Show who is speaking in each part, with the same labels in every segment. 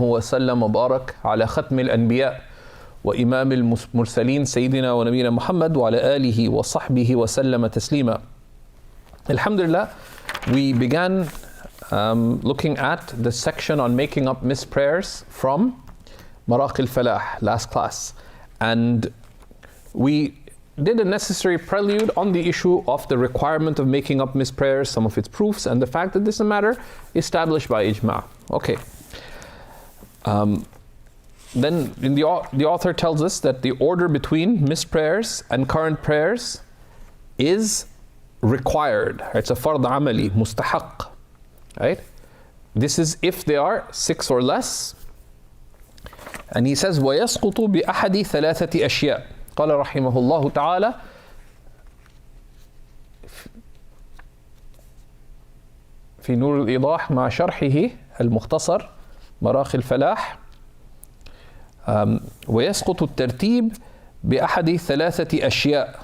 Speaker 1: وسلم وبارك على ختم الأنبياء وإمام المرسلين سيدنا ونبينا محمد وعلى آله وصحبه وسلم تسليما. Alhamdulillah, we began looking at the section on making up missed prayers from Maraqi al-Falah last class, and we did a necessary prelude on the issue of the requirement of making up missed prayers, some of its proofs, and the fact that this is a matter established by ijma'. Okay. Then the author tells us that the order between missed prayers and current prayers is required. It's a fard amali, mustahaq. Right? This is if they are 6 or less. And he says, وَيَسْقُطُ بِأَحَدِ ثَلَاثَةِ أَشْيَاء. قال رحمه الله تعالى في نور الإيضاح مع شرحه المختصر مراقي الفلاح ويسقط الترتيب بأحد ثلاثة أشياء.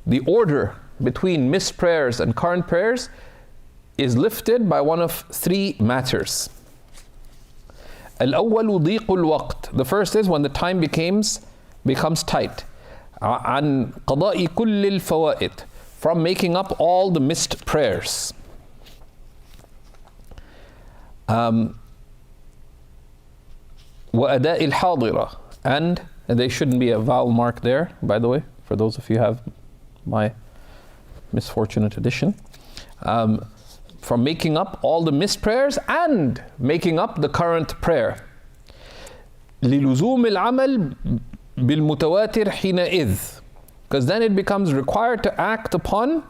Speaker 1: The order between missed prayers and current prayers is lifted by one of 3 matters. الأول ضيق الوقت. The first is when the time becomes tight. عن قضاء كل الفوائد. From making up all the missed prayers. وأداء الحاضرة, and there shouldn't be a vowel mark there, by the way, for those of you who have my misfortunate edition. From making up all the missed prayers and making up the current prayer. للزوم العمل بالمتواتر حينئذ, because then it becomes required to act upon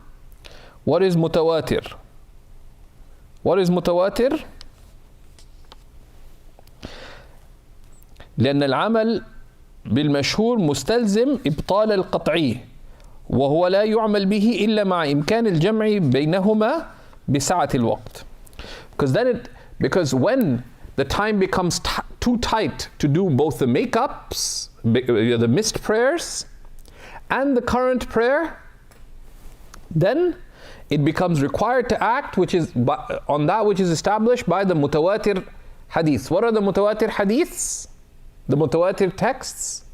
Speaker 1: what is mutawatir. What is mutawatir? لأن العمل بالمشهور مستلزم إبطال القطعي وهو لا يعمل به إلا مع إمكان الجمع بينهما بسعة الوقت. Because when the time becomes too tight to do both the make-ups, the missed prayers, and the current prayer, then it becomes required to act on that which is established by the mutawatir hadith. What are the mutawatir hadiths? The mutawatir texts,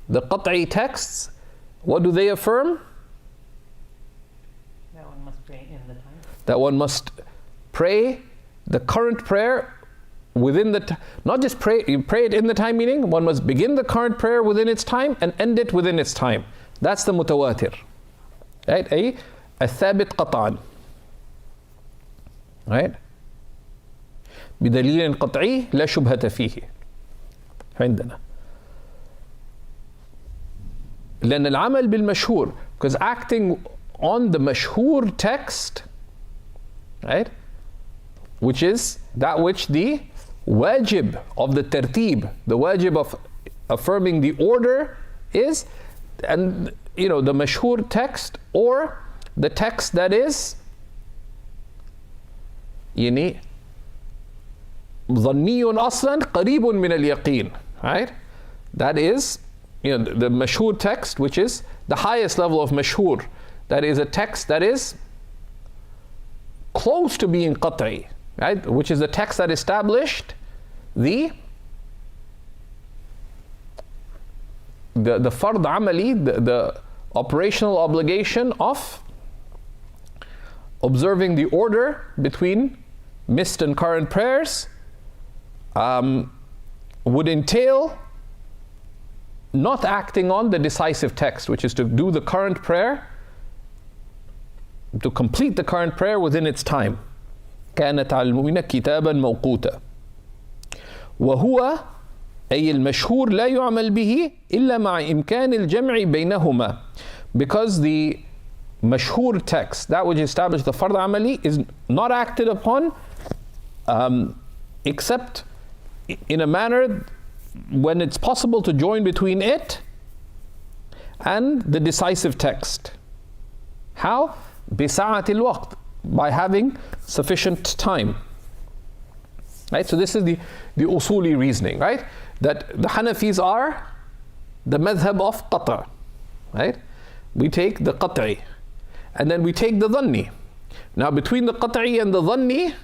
Speaker 1: the qat'i texts, what do they affirm?
Speaker 2: That one must pray in the time.
Speaker 1: That one must pray the current prayer within the not just pray it in the time, meaning one must begin the current prayer within its time and end it within its time. That's the mutawatir. Right? أي الثابت قطعا. Right? بدليل قطعي لا شبهة فيه. عندنا. لأن العمل بالمشهور, because acting on the mashhur text, right, which is that which the wajib of the tartib, the wajib of affirming the order is, and the mashhur text, or the text that is ظني أصلا قريب من اليقين. Right? That is, the mashhur text, which is the highest level of mashhur. That is a text that is close to being qat'i, right? Which is the text that established the fard amali, the operational obligation of observing the order between missed and current prayers. Would entail not acting on the decisive text, which is to do the current prayer, to complete the current prayer within its time. كانت على المؤمنين كتابا موقوتا وهو أي المشهور لا يعمل به إلا مع إمكان الجمع بينهما, because the mashhur text, that which established the fard amali, is not acted upon except in a manner when it's possible to join between it and the decisive text. How? بسعة الوقت, by having sufficient time. Right? So this is the usuli reasoning, right? That the Hanafis are the madhab of qata'. Right? We take the qat'i and then we take the dhanni. Now between the qat'i and the dhanni,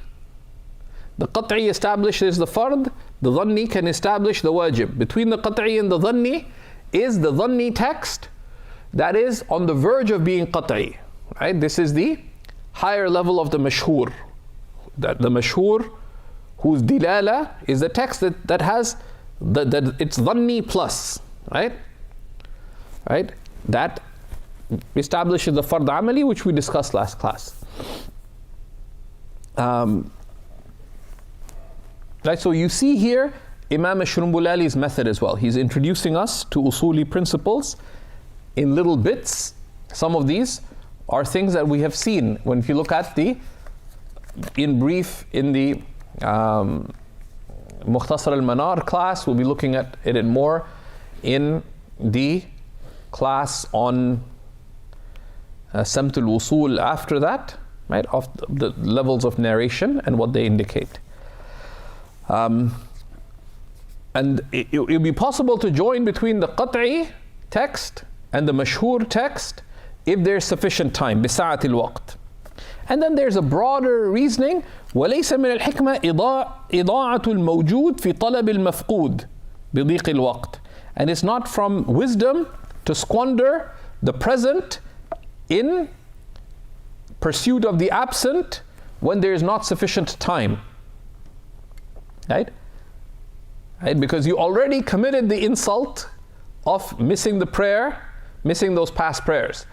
Speaker 1: The qat'i establishes the fard, the dhanni can establish the wajib. Between the qat'i and the dhanni is the dhanni text that is on the verge of being qat'i. Right? This is the higher level of the mashhur. The mashhur, whose dilala is the text that has it's dhanni plus. Right? Right? That establishes the fard amali, which we discussed last class. Right, so you see here Imam Ashrumbulali's method as well. He's introducing us to usuli principles in little bits. Some of these are things that we have seen. When if you look at in brief, in the Mukhtasar al-Manar class, we'll be looking at it more in the class on Samt al-Wusul after that, right, of the levels of narration and what they indicate. And it'll be possible to join between the qat'i text and the mashhur text if there's sufficient time, بسعة الوقت. And then there's a broader reasoning, وليس من الحكمة إضاعة الموجود في طلب المفقود بضيق الوقت. And it's not from wisdom to squander the present in pursuit of the absent when there is not sufficient time. Right? Right? Because you already committed the insult of missing the prayer, missing those past prayers.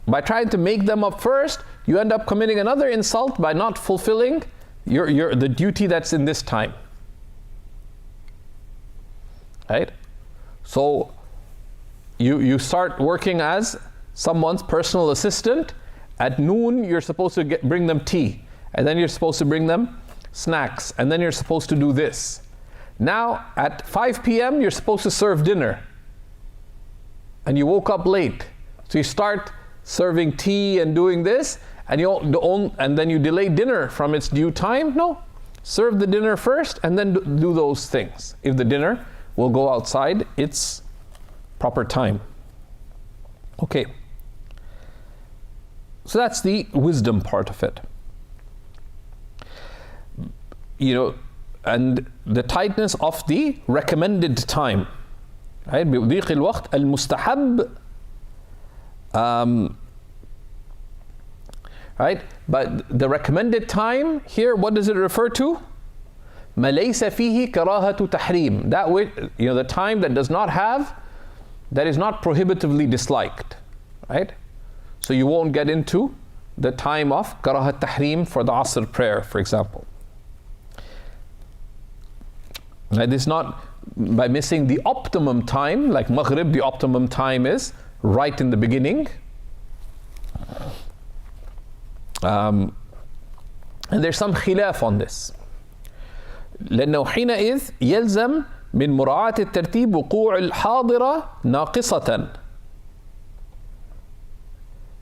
Speaker 1: By trying to make them up first, you end up committing another insult by not fulfilling the duty that's in this time. Right? So you start working as someone's personal assistant. At noon, you're supposed to bring them tea, and then you're supposed to bring them snacks, and then you're supposed to do this. Now, at 5 p.m., you're supposed to serve dinner, and you woke up late. So you start serving tea and doing this, and then you delay dinner from its due time. No, serve the dinner first, and then do those things. If the dinner will go outside its proper time. Okay. So that's the wisdom part of it. And the tightness of the recommended time. Right? بضيق الوقت المستحب. Right? But the recommended time here, what does it refer to? ما ليس فيه كراهة تحريم. That way, the time that is not prohibitively disliked. Right? So you won't get into the time of karahat tahrim for the Asr prayer, for example. Right? It's not by missing the optimum time, like Maghrib, the optimum time is right in the beginning. And there's some khilaf on this. لأنه حينئذ يلزم من مراعاة الترتيب وقوع الحاضرة ناقصة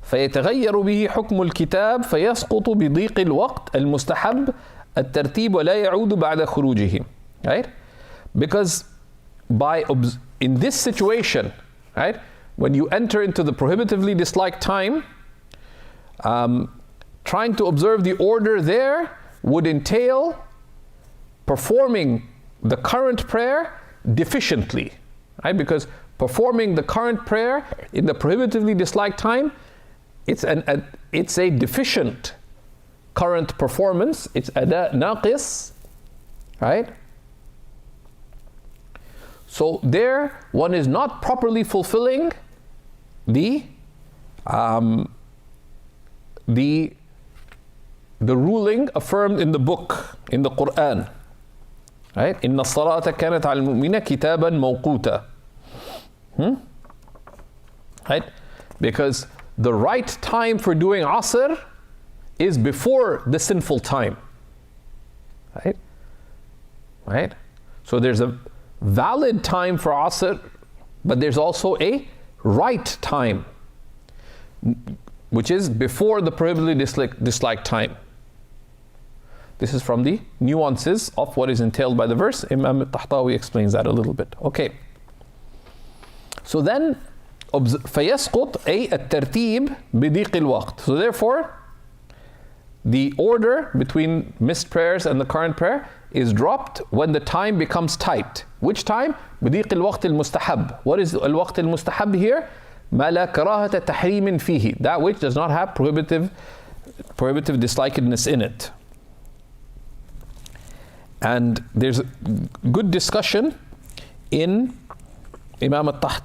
Speaker 1: فيتغير به حكم الكتاب فيسقط بضيق الوقت المستحب الترتيب ولا يعود بعد خروجه. Right? Because in this situation, right, when you enter into the prohibitively disliked time, trying to observe the order there would entail performing the current prayer deficiently. Right? Because performing the current prayer in the prohibitively disliked time, it's a deficient current performance. It's ada naqis, right? So there, one is not properly fulfilling the ruling affirmed in the book, in the Quran, right? إن الصلاة كانت على المؤمنين كتابا موقوتا. Right? Because the right time for doing Asr is before the sinful time. Right? Right? So there's a valid time for Asr, but there's also a right time, which is before the prohibitively disliked time. This is from the nuances of what is entailed by the verse. Imam al-Tahtawi explains that a little bit. Okay. So then, فيسقط أي الترتيب بضيق الوقت. So therefore, the order between missed prayers and the current prayer is dropped when the time becomes tight. Which time? بضيق الوقت المستحب. What is الوقت المستحب here? ما لا كراهة تحريم فيه. That which does not have prohibitive dislikedness in it. And there's a good discussion in Imam al-Taht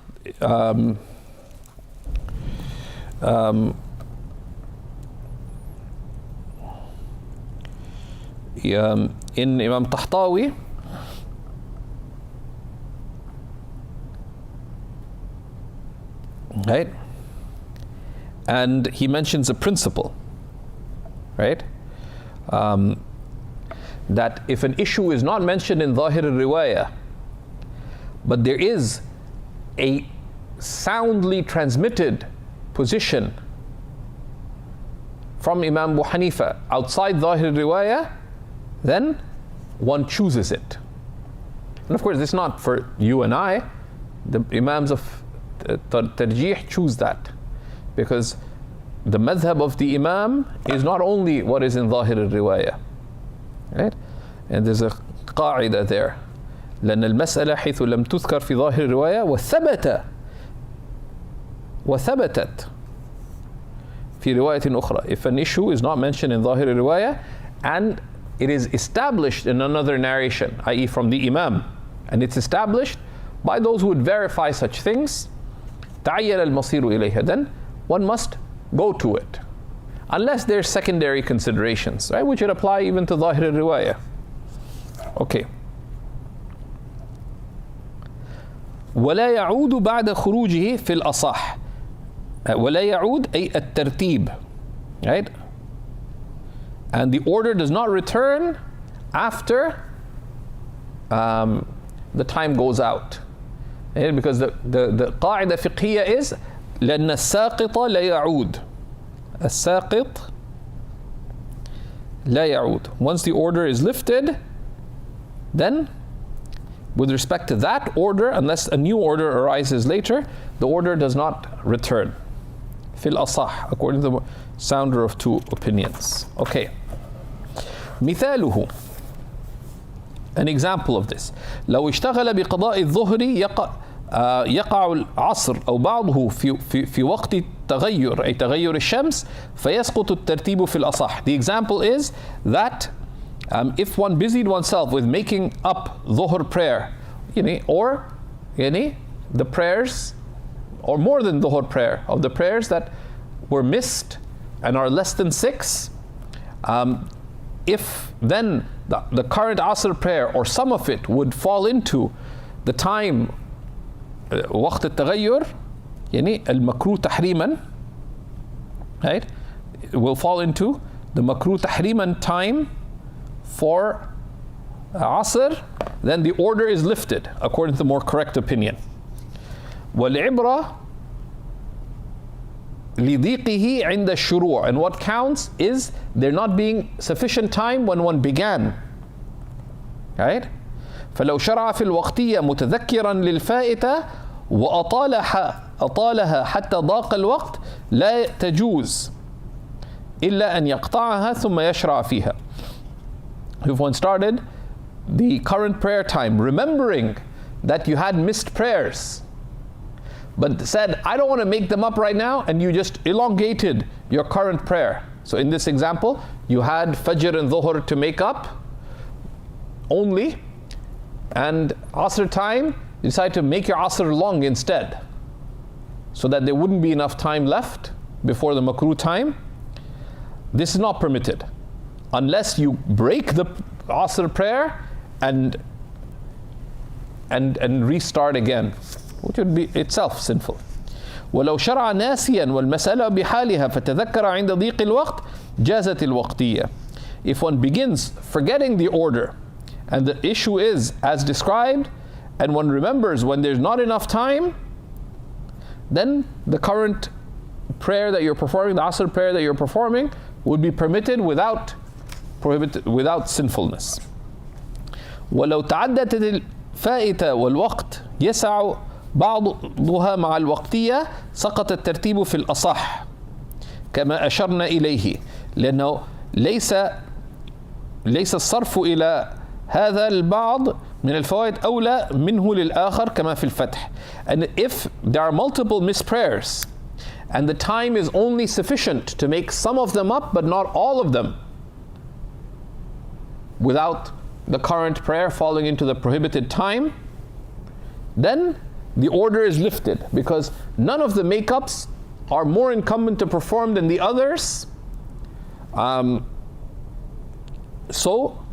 Speaker 1: in Imam Tahtawi, right? And he mentions a principle, right? That if an issue is not mentioned in Zahir al-Riwayah, but there is a soundly transmitted position from Imam Abu Hanifa outside Zahir al-Riwayah, then one chooses it. And of course, this is not for you and I. The Imams of Tarjih choose that, because the madhab of the Imam is not only what is in Zahir al-Riwayah, right? And there's a قاعدة there. لأن المسألة حيث لم تذكر في ظاهر الرواية وثبتت في رواية أخرى. If an issue is not mentioned in ظاهر الرواية and it is established in another narration, i.e. from the Imam, and it's established by those who would verify such things, تعيّل المصير إليها, then one must go to it, unless there's secondary considerations, right, which would apply even to ظاهر الرواية. Okay. ولا يعود بعد خروجه في الأصح. ولا يعود أي الترتيب, right? And the order does not return after the time goes out, right? Because the قاعدة فقهية is لأن الساقط لا يعود. الساقط لا يعود. Once the order is lifted, then with respect to that order, unless a new order arises later, the order does not return. في الأصح, according to the sounder of two opinions. Okay. مثاله, an example of this. لو اشتغل بقضاء الظهر يقع العصر أو بعضه في وقت التغير أي تغير الشمس فيسقط الترتيب في الأصح. The example is that if one busied oneself with making up dhuhr prayer, or the prayers, or more than dhuhr prayer, of the prayers that were missed and are less than 6, if then the current asr prayer or some of it would fall into the time وقت التغير, المكروه تحريما, right, it will fall into the makruh tahriman time for asr, then the order is lifted according to the more correct opinion. والعبرة لضيقه عند الشروع, and what counts is there not being sufficient time when one began, right? فلو شرع في الوقتية متذكرا للفائتة وأطالها حتى ضاق الوقت لا تجوز إلا أن يقطعها ثم يشرع فيها. If one started the current prayer time remembering that you had missed prayers, but said, I don't want to make them up right now, and you just elongated your current prayer. So in this example, you had Fajr and Dhuhr to make up only, and Asr time, you decide to make your Asr long instead, so that there wouldn't be enough time left before the makruh time. This is not permitted, unless you break the Asr prayer and restart again, which would be itself sinful. ولو شرع ناسيا والمسألة بحالها فتذكر عند ضيق الوقت جازت الوقتية. If one begins forgetting the order and the issue is as described, and one remembers when there's not enough time, then the current prayer that you're performing, the Asr prayer that you're performing, would be permitted without sinfulness. ولو تعددت الفائتة والوقت يسع بعضها مع الوقتية سقط الترتيب في الأصح كما أشرنا إليه. لأنه ليس الصرف إلى هذا البعض من الفوائد أولى منه للآخر كما في الفتح. And if there are multiple missed prayers and the time is only sufficient to make some of them up but not all of them, without the current prayer falling into the prohibited time, then the order is lifted, because none of the makeups are more incumbent to perform than the others. So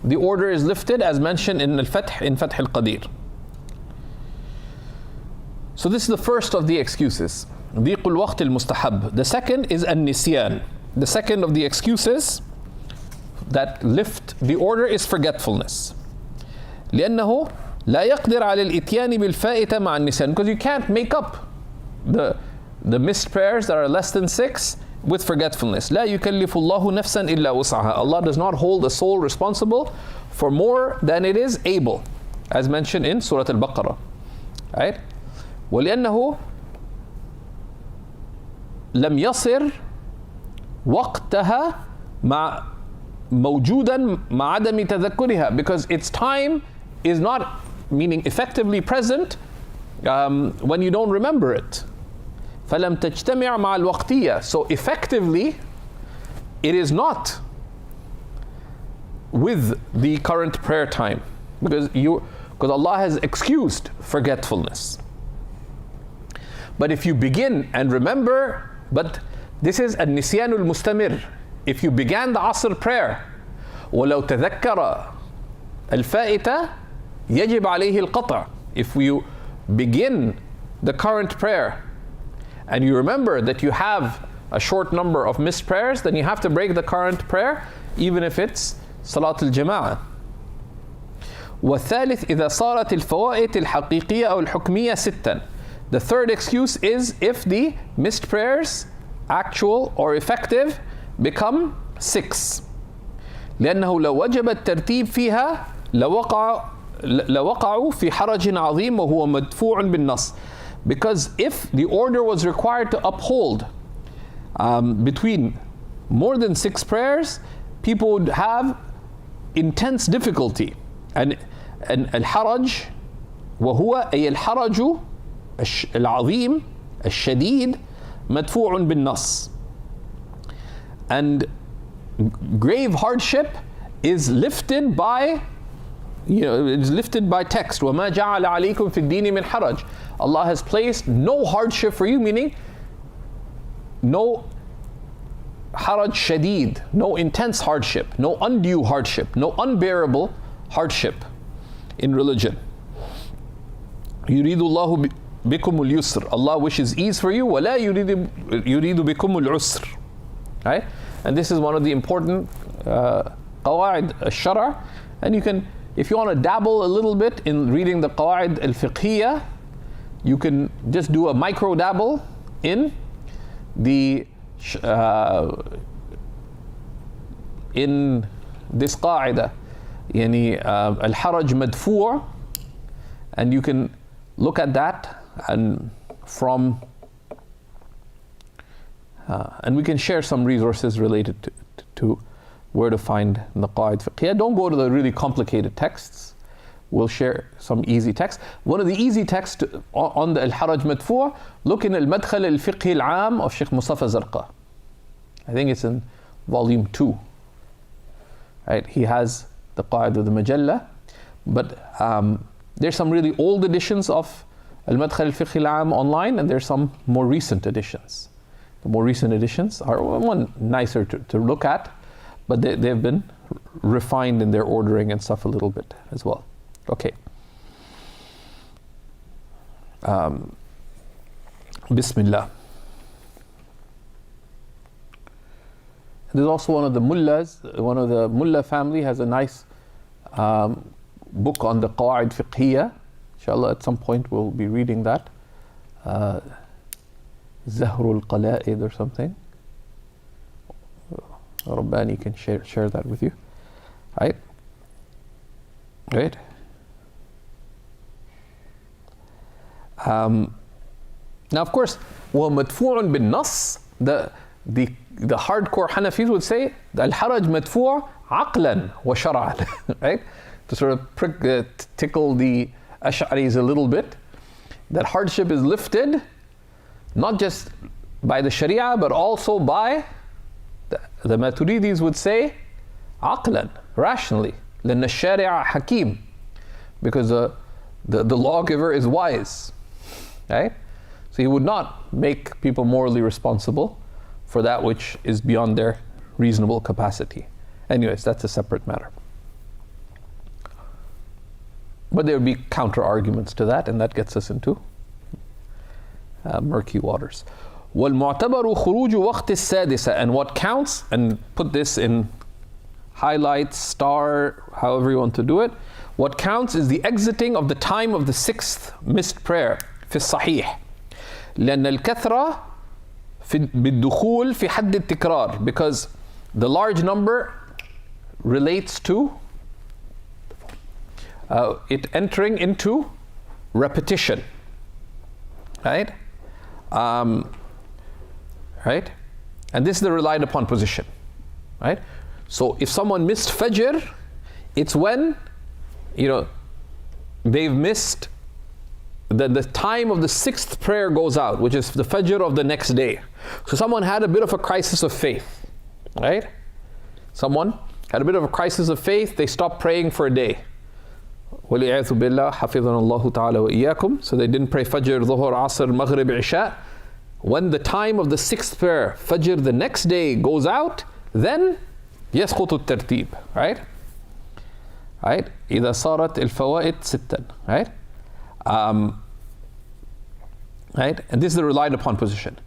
Speaker 1: the order is lifted as mentioned in al-Fath, in Fath al-Qadir. So this is the first of the excuses, ضيق الوقت المستحب. The second is النسيان. The second of the excuses that lift the order is forgetfulness. لأنه لا يقدر على الإتيان بالفائتة مع النسيان, because you can't make up the missed prayers that are less than 6 with forgetfulness. لا يكلف الله نفسا إلا وسعها. Allah does not hold a soul responsible for more than it is able, as mentioned in Surah Al-Baqarah. Right? ولأنه لم يصر وقتها مع موجودا مع عدم تذكرها, because its time is not, meaning effectively present, when you don't remember it. فلم تجتمع مع الوقتية. So effectively it is not with the current prayer time, because Allah has excused forgetfulness. But if you begin and remember, but this is النسيان المستمر. If you began the Asr prayer, ولو تذكر الفائتة يجب عليه القطع. If you begin the current prayer and you remember that you have a short number of missed prayers, then you have to break the current prayer, even if it's صلاة الجماعة. والثالث إذا صارت الفوائت الحقيقية أو الحكمية 6. The third excuse is if the missed prayers, actual or effective, become 6. لأنه لو وجب الترتيب فيها لوقعوا في حرج عظيم وهو مدفوع بالنص. Because if the order was required to uphold between more than 6 prayers, people would have intense difficulty. And الحرج وهو أي الحرج العظيم الشديد مدفوع بالنص. And grave hardship is lifted by, it's lifted by text. وَمَا جَعَلَ عَلَيْكُمْ فِي الدِّينِ مِنْ حَرَجٍ. Allah has placed no hardship for you, meaning no haraj shadid, no intense hardship, no undue hardship, no unbearable hardship in religion. يُرِيدُ اللَّهُ بِكُمُ الْيُسْرِ. Allah wishes ease for you. وَلَا يُرِيدُ بِكُمُ الْعُسْرِ. Right? And this is one of the important قواعد الشرع. And you can, if you want to dabble a little bit in reading the قواعد الفقهية, you can just do a micro dabble in the in this قاعدة, يعني الحرج مدفوع, and you can look at that and from and we can share some resources related to where to find the qawaid fiqhiyah. Don't go to the really complicated texts. We'll share some easy texts. One of the easy texts on the al-haraj madfu', look in al-madkhal al-fiqhi al-aam of Shaykh Mustafa Zarqa. I think it's in volume 2. Right? He has the qawaid of the majalla, but there's some really old editions of al-madkhal al-fiqhi al-aam online, and there's some more recent editions. The more recent editions are one nicer to look at, but they've been refined in their ordering and stuff a little bit as well. Okay. Bismillah. There's also one of the mullah family has a nice book on the qawaid fiqhiyah. Inshallah, at some point we'll be reading that. Zahrul Qala'id or something. Rabbani can share that with you. Right? Right? Now, of course, وَمَدْفُوعٌ بِالنَّص, the hardcore Hanafis would say al-haraj madfu' aqlan wa shar'an, right? To sort of tickle the Ash'aris a little bit. That hardship is lifted not just by the Sharia but also by the Maturidis would say aqlan, rationally. لأن الشارع حكيم, because the lawgiver is wise, right? So he would not make people morally responsible for that which is beyond their reasonable capacity. Anyways, that's a separate matter. But there would be counter arguments to that, and that gets us into murky waters. وَالْمُعْتَبَرُ خُرُوجُ وَقْتِ السَّادِسَةِ, and what counts, and put this in highlights, star, however you want to do it, what counts is the exiting of the time of the sixth missed prayer في الصحيح. لأن الكثرة بالدخول في حد التكرار, because the large number relates to it entering into repetition, right? Right? And this is the relied upon position, right? So if someone missed Fajr, it's when, they've missed the time of the sixth prayer goes out, which is the Fajr of the next day. So someone had a bit of a crisis of faith, right? Someone had a bit of a crisis of faith, they stopped praying for a day. وَلِعَيْثُ بِاللَّهِ حَفِظَنَا اللَّهُ تَعَالَى وَإِيَّاكُمْ. So they didn't pray Fajr, Dhuhr, Asr, Maghrib, Isha. When the time of the sixth prayer, Fajr, the next day goes out, then يسقط الترتيب, right? Right? إذا صارت الفوائد ستا, right? Right? And this is the relied upon position.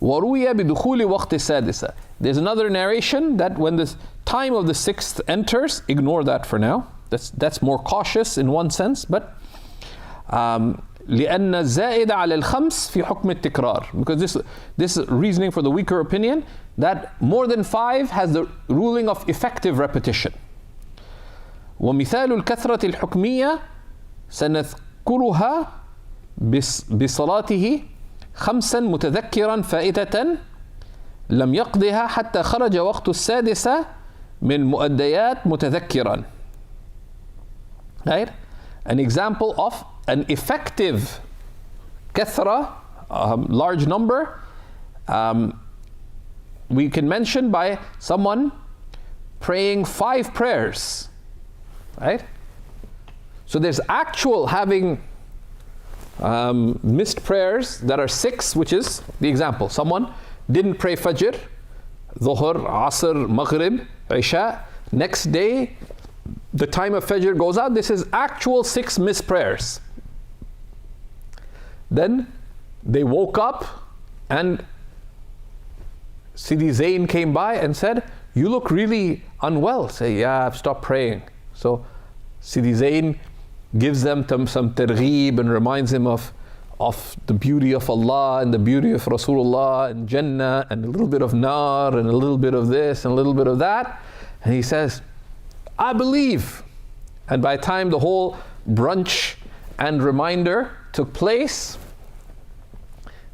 Speaker 1: وَرُوِيَ بِدُخُولِ وَقْتِ السَّادِسَةِ. There's another narration that when the time of the sixth enters, ignore that for now. That's more cautious in one sense, but لأن الزائد على الخمس في حكم التكرار, because this reasoning for the weaker opinion that more than 5 has the ruling of effective repetition. ومثال الكثرة الحكمية سنذكرها بصلاته خمسا متذكرا فائدة لم يقضها حتى خرج وقت السادسة من مؤديات متذكرا. Right? An example of an effective kathra, large number, we can mention by someone praying 5 prayers, right? So there's actual having missed prayers that are 6, which is the example. Someone didn't pray Fajr, Dhuhr, Asr, Maghrib, Isha. Next day, the time of Fajr goes out. This is actual 6 missed prayers. Then they woke up and Sidi Zain came by and said, "You look really unwell." Say, "Yeah, I've stopped praying." So Sidi Zain gives them some targheeb and reminds him of the beauty of Allah and the beauty of Rasulullah and Jannah and a little bit of Nar and a little bit of this and a little bit of that. And he says, "I believe." And by the time the whole brunch and reminder took place,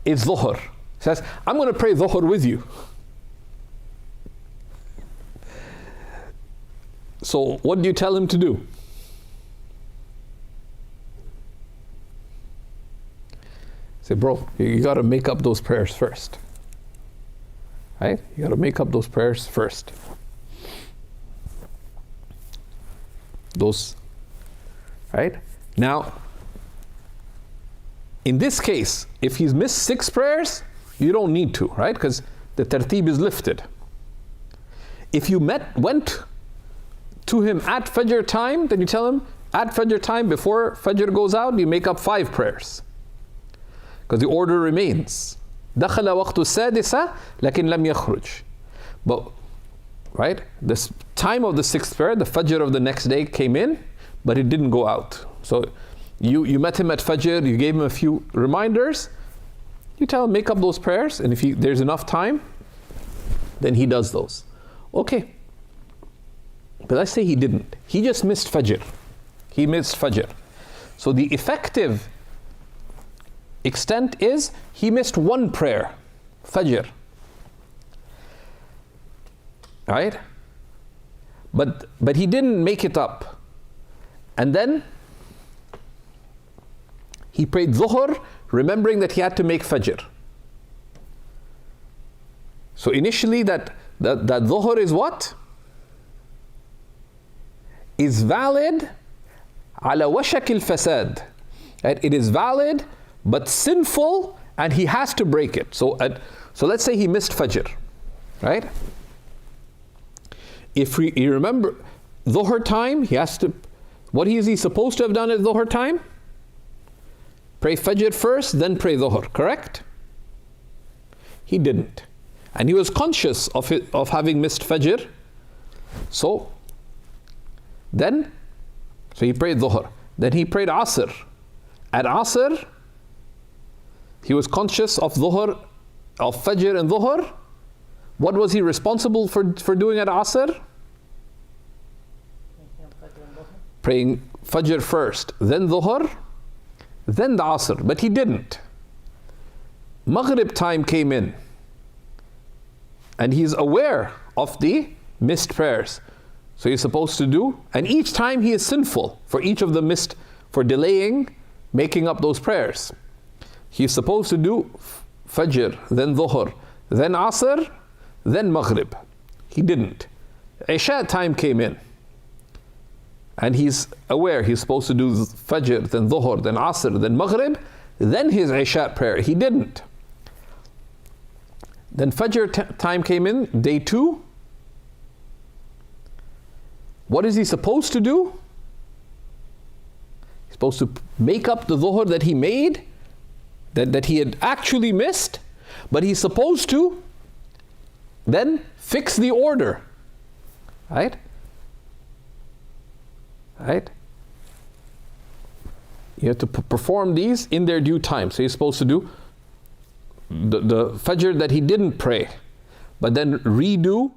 Speaker 1: it's Dhuhr. He says, "I'm going to pray Dhuhr with you." So what do you tell him to do? Say, "Bro, you got to make up those prayers first." Right? You got to make up those prayers first. Those, right? Now, in this case, if he's missed 6 prayers, you don't need to, right? Because the tartib is lifted. If you went to him at Fajr time, then you tell him, at Fajr time, before Fajr goes out, you make up 5 prayers. Because the order remains. دخل وقت السادسة لكن لم يخرج. But, right? This time of the 6th prayer, the Fajr of the next day came in, but it didn't go out. So you met him at Fajr, you gave him a few reminders, you tell him, make up those prayers, and if there's enough time, then he does those. Okay. But let's say he didn't. He just missed Fajr. He missed Fajr. So the effective extent is he missed 1 prayer, Fajr. right? But he didn't make it up. And then he prayed Dhuhr, remembering that he had to make Fajr. So initially that Dhuhr is what? Is valid ala washak al-fasad. It is valid but sinful, and he has to break it. So let's say he missed Fajr, right? If you remember Dhuhr time, he has to, what is he supposed to have done at Dhuhr time? Pray Fajr first, then pray Dhuhr, correct? He didn't. And he was conscious of having missed Fajr. So he prayed Dhuhr. Then he prayed Asr. At Asr, he was conscious of Dhuhr, of Fajr and Dhuhr. What was he responsible for doing at Asr? Praying Fajr first, then Dhuhr, then the Asr. But he didn't. Maghrib time came in, and he's aware of the missed prayers. So he's supposed to do, and each time he is sinful for each of the missed, for delaying making up those prayers. He's supposed to do Fajr, then Dhuhr, then Asr, then Maghrib. He didn't. Isha time came in, and he's aware he's supposed to do Fajr, then Dhuhr, then Asr, then Maghrib, then his Isha prayer. He didn't. Then Fajr time came in, day 2. What is he supposed to do? He's supposed to make up the Dhuhr that he made, that he had actually missed, but he's supposed to then fix the order. Right? Right? You have to perform these in their due time. So he's supposed to do the Fajr that he didn't pray, but then redo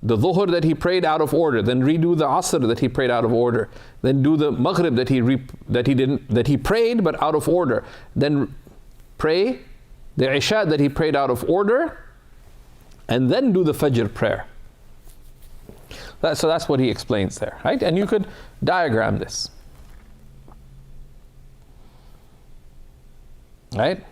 Speaker 1: the Dhuhr that he prayed out of order, then redo the Asr that he prayed out of order, then do the Maghrib that he prayed but out of order, then pray the Isha that he prayed out of order, and then do the Fajr prayer. So that's what he explains there, right? And you could diagram this, right?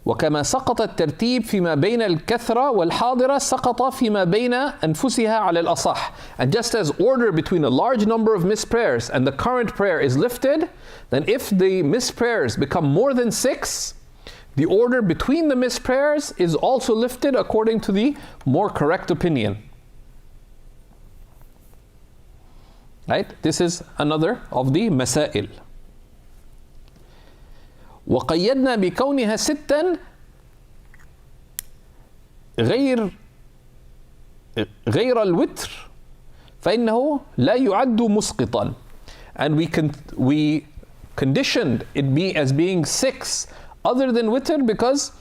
Speaker 1: وكما سقط الترتيب فيما بين الكثرة والحاضرة سقط فيما بين أنفسها على الأصح. And just as order between a large number of missed prayers and the current prayer is lifted, then if the missed prayers become more than 6, the order between the missed prayers is also lifted according to the more correct opinion. Right? This is another of the masail. وقيدنا بكونها ستا غير الوتر فإنه لا يعد مسقطا. And we conditioned it as being 6 other than witr because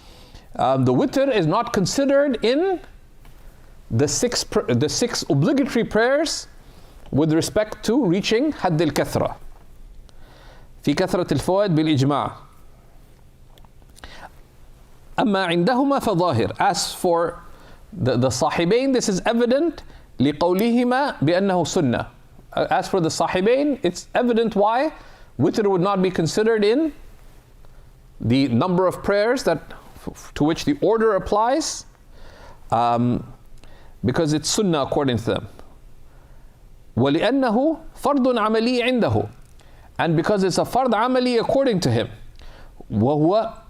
Speaker 1: the witr is not considered in the six obligatory prayers with respect to reaching حد الكثرة في كثرة الفوائد بالإجماع. أما عندهما فظاهر. As for the Sahibain, this is evident لقولهما بأنه سنة. As for the Sahibain, it's evident why witr would not be considered in the number of prayers to which the order applies, because it's sunnah according to them. وَلِأَنَّهُ فَرْضٌ عَمَلِي عِنْدَهُ. And because it's a fard amali according to him. وَهُوَ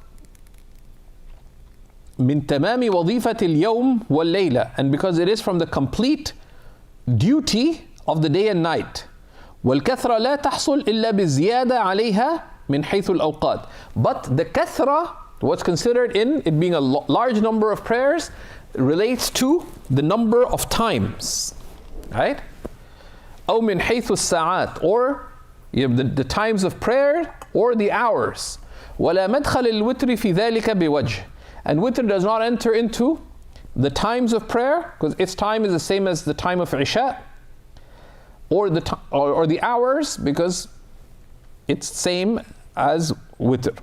Speaker 1: من تمام وظيفة اليوم والليلة. And because it is from the complete duty of the day and night. والكثرة لا تحصل إلا بالزيادة عليها من حيث الأوقات. But the kathra, what's considered in it being a large number of prayers, relates to the number of times. Right? أو من حيث الساعات, or the times of prayer or the hours. ولا مدخل الوتر في ذلك بوجه. And witr does not enter into the times of prayer because its time is the same as the time of Isha, or the hours because it's same as witr.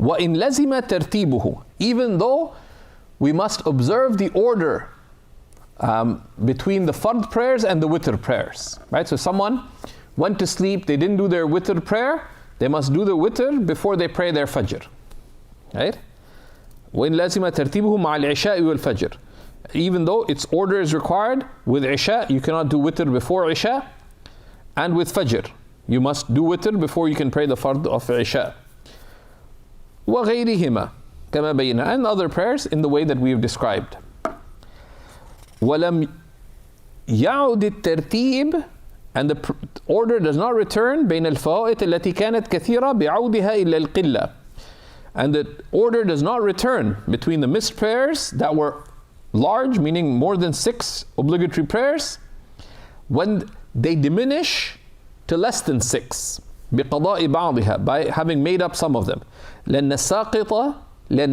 Speaker 1: وَإِنْ لَزِمَ تَرْتِيبُهُ, even though we must observe the order between the fard prayers and the witr prayers. Right? So someone went to sleep, they didn't do their witr prayer, they must do the witr before they pray their fajr. Right? وَإِنْ لَزِمَ تَرْتِيبُهُ مَعَ الْعِشَاءِ وَالْفَجْرِ, even though its order is required with Isha, you cannot do witr before Isha, and with Fajr, you must do witr before you can pray the fard of Isha. وَغَيْرِهِمَا كَمَا بَيْنَا, and other prayers in the way that we have described. وَلَمْ يَعُدِ التَّرْتِيبِ, and the order does not return بين الفوائد التي كانت كثيرة بعودها إلا القلة, and the order does not return between the missed prayers that were large, meaning more than 6 obligatory prayers, when they diminish to less than 6 بقضاء بعضها, by having made up some of them. لأن الساقط لا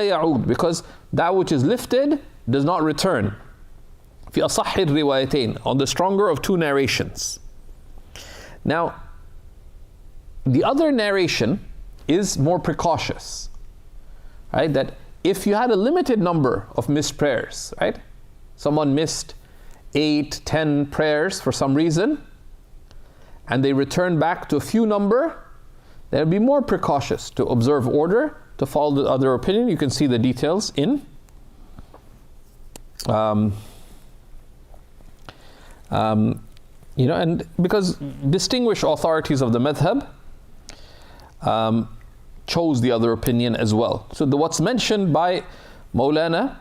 Speaker 1: يعود, because that which is lifted does not return. في أصح الروايتين, on the stronger of 2 narrations. Now, the other narration is more precautious, right? That if you had a limited number of missed prayers, right? Someone missed 8, 10 prayers for some reason, and they return back to a few number, they'll be more precautious to observe order, to follow the other opinion. You can see the details in and because distinguished authorities of the madhab chose the other opinion as well. So what's mentioned by Maulana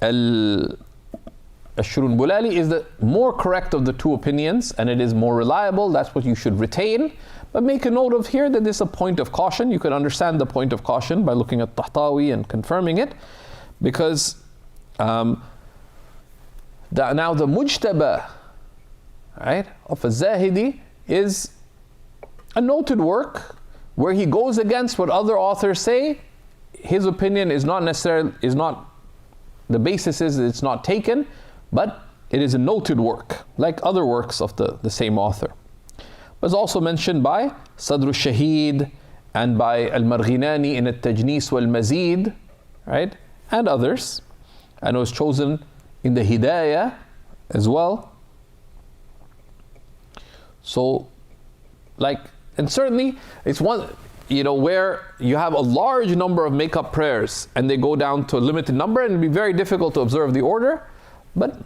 Speaker 1: al-Shurunbulali is the more correct of the 2 opinions, and it is more reliable. That's what you should retain. But make a note of here that this is a point of caution. You can understand the point of caution by looking at Tahtawi and confirming it, because now the Mujtaba, right, of a-Zahidi is a noted work where he goes against what other authors say. His opinion is not necessarily, the basis is that it's not taken, but it is a noted work, like other works of the same author. But it's also mentioned by Sadr al-Shahid and by al-Marghinani in al-Tajnis wal-Mazid, right, and others. And it was chosen in the Hidayah as well. So, and certainly it's one, where you have a large number of make-up prayers and they go down to a limited number, and it'd be very difficult to observe the order. But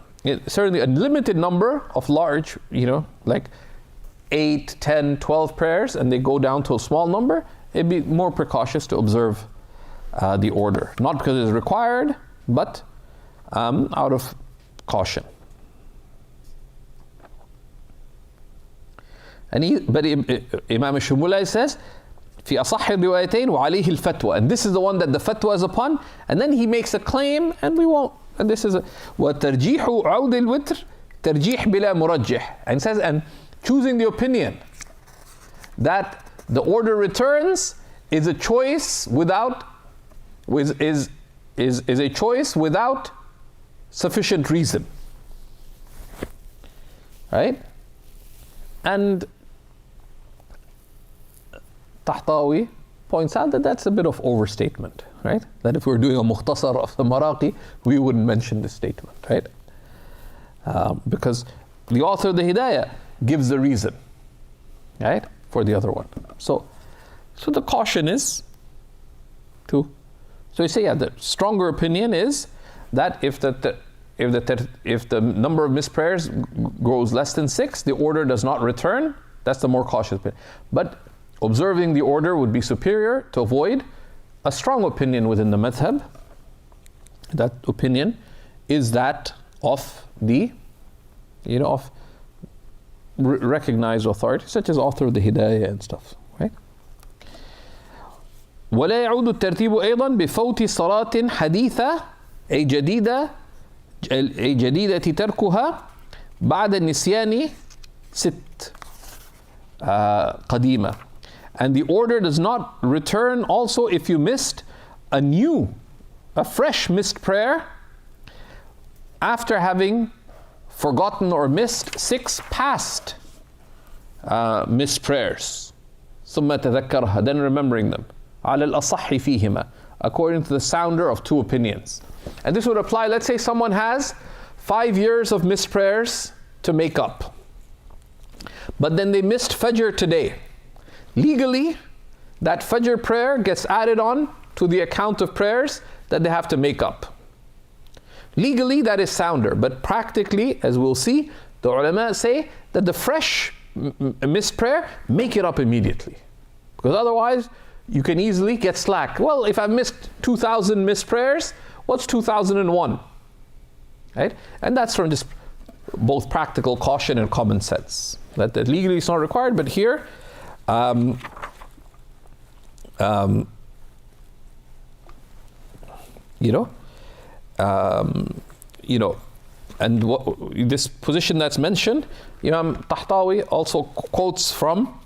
Speaker 1: certainly a limited number of large, like 8, 10, 12 prayers, and they go down to a small number, it'd be more precautious to observe the order. Not because it's required, but out of caution. But Imam al-Shumulai says, في أصح الروايتين وعليه الفتوى, and this is the one that the fatwa is upon, and then he makes a claim, and we won't, and this is وترجيح عود الوتر ترجيح بلا مرجح, and says, and choosing the opinion that the order returns is a choice without is a choice without sufficient reason, right? And Tahtawi points out that that's a bit of overstatement, right? That if we're doing a mukhtasar of the Maraqi, we wouldn't mention this statement, right? Because the author of the Hidayah gives the reason, right, for the other one. So the caution is so you say, the stronger opinion is that if the number of missed prayers grows less than 6, the order does not return. That's the more cautious opinion. But observing the order would be superior to avoid a strong opinion within the madhab. That opinion is that of the, of recognized authorities, such as author of the Hidayah and stuff, right? ولا يعود الترتيب أيضا بفوت صلاة حديثة أي جديدة تركها بعد النسيان 6 قديمة. And the order does not return also if you missed a fresh missed prayer after having forgotten or missed 6 past missed prayers. ثم تذكرها, then remembering them على الأصح فيهما, according to the sounder of two opinions. And this would apply, let's say someone has 5 years of missed prayers to make up, but then they missed Fajr today. Legally, that Fajr prayer gets added on to the account of prayers that they have to make up. Legally, that is sounder, but practically, as we'll see, the ulama say that the fresh missed prayer, make it up immediately. Because otherwise, you can easily get slack. Well, if I've missed 2,000 missed prayers, what's 2001? Right? And that's from just both practical caution and common sense. That legally it's not required, but here, and this position that's mentioned, Imam Tahtawi also quotes from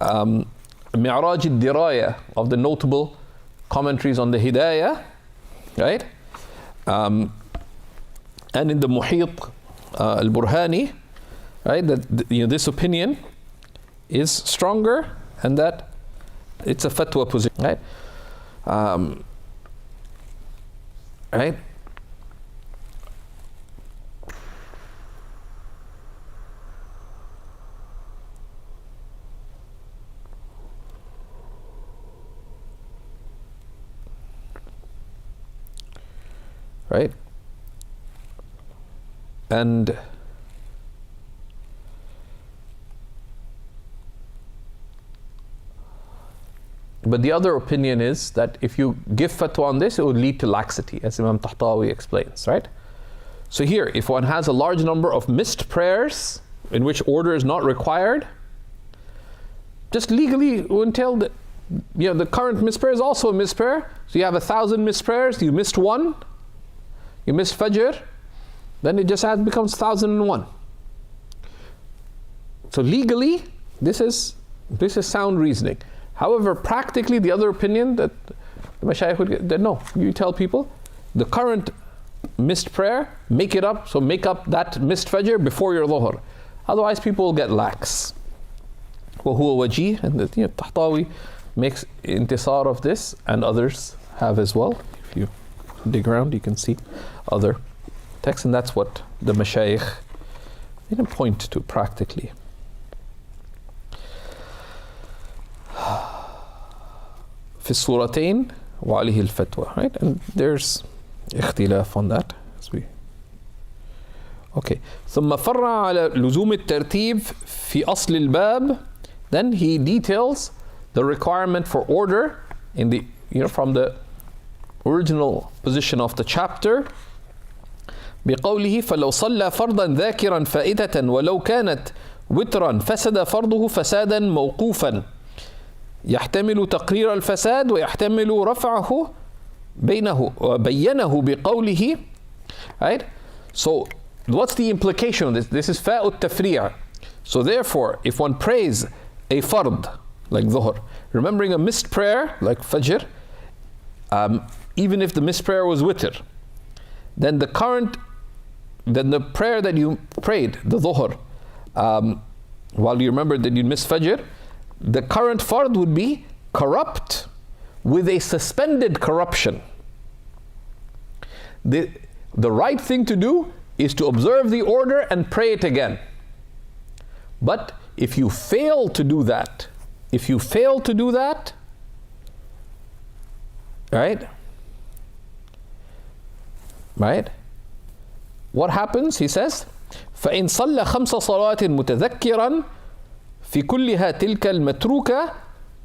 Speaker 1: Mi'raj al-Diraya, of the notable commentaries on the Hidayah, right? And in the Muhit al-Burhani, right, that this opinion is stronger and that it's a fatwa position, right? Right? Right? And but the other opinion is that if you give fatwa on this, it would lead to laxity, as Imam Tahtawi explains, right? So here, if one has a large number of missed prayers in which order is not required, just legally it would entail that the current missed prayer is also a missed prayer. So you have 1,000 missed prayers, you missed one, you missed Fajr, then it just becomes 1,001. So legally, this is sound reasoning. However, practically, the other opinion that the Mashaykh would get, that no, you tell people, the current missed prayer, make it up, so make up that missed Fajr before your Dhuhr. Otherwise, people will get lax. وَهُوَ وَجِيهٌ, and the Tahtawi makes intisar of this, and others have as well. If you dig around, you can see other texts, and that's what the Mashaykh didn't point to practically. في الصورتين وعليه الفتوى, right? And there's اختلاف on that as we. Okay. ثم فرع على لزوم الترتيب في أصل الباب. Then he details the requirement for order in the from the original position of the chapter. بقوله فلو صلى فرضا ذاكرا فائدة ولو كانت وترا فسد فرضه فسادا موقوفا يحتمل تقرير الفساد ويحتمل رفعه بينه بقوله, right? So what's the implication of this? This is فاء التفريع. So therefore, if one prays a fard like dhuhr, remembering a missed prayer like fajr, even if the missed prayer was witr, then the prayer that you prayed, the dhuhr, while you remembered that you missed fajr, the current fard would be corrupt with a suspended corruption. The right thing to do is to observe the order and pray it again. But if you fail to do that, right? What happens? He says, فَإِنْ صَلَّ خَمْسَ صَلَوَاتٍ مُتَذَكِّرًا في كلها تلك المتروكة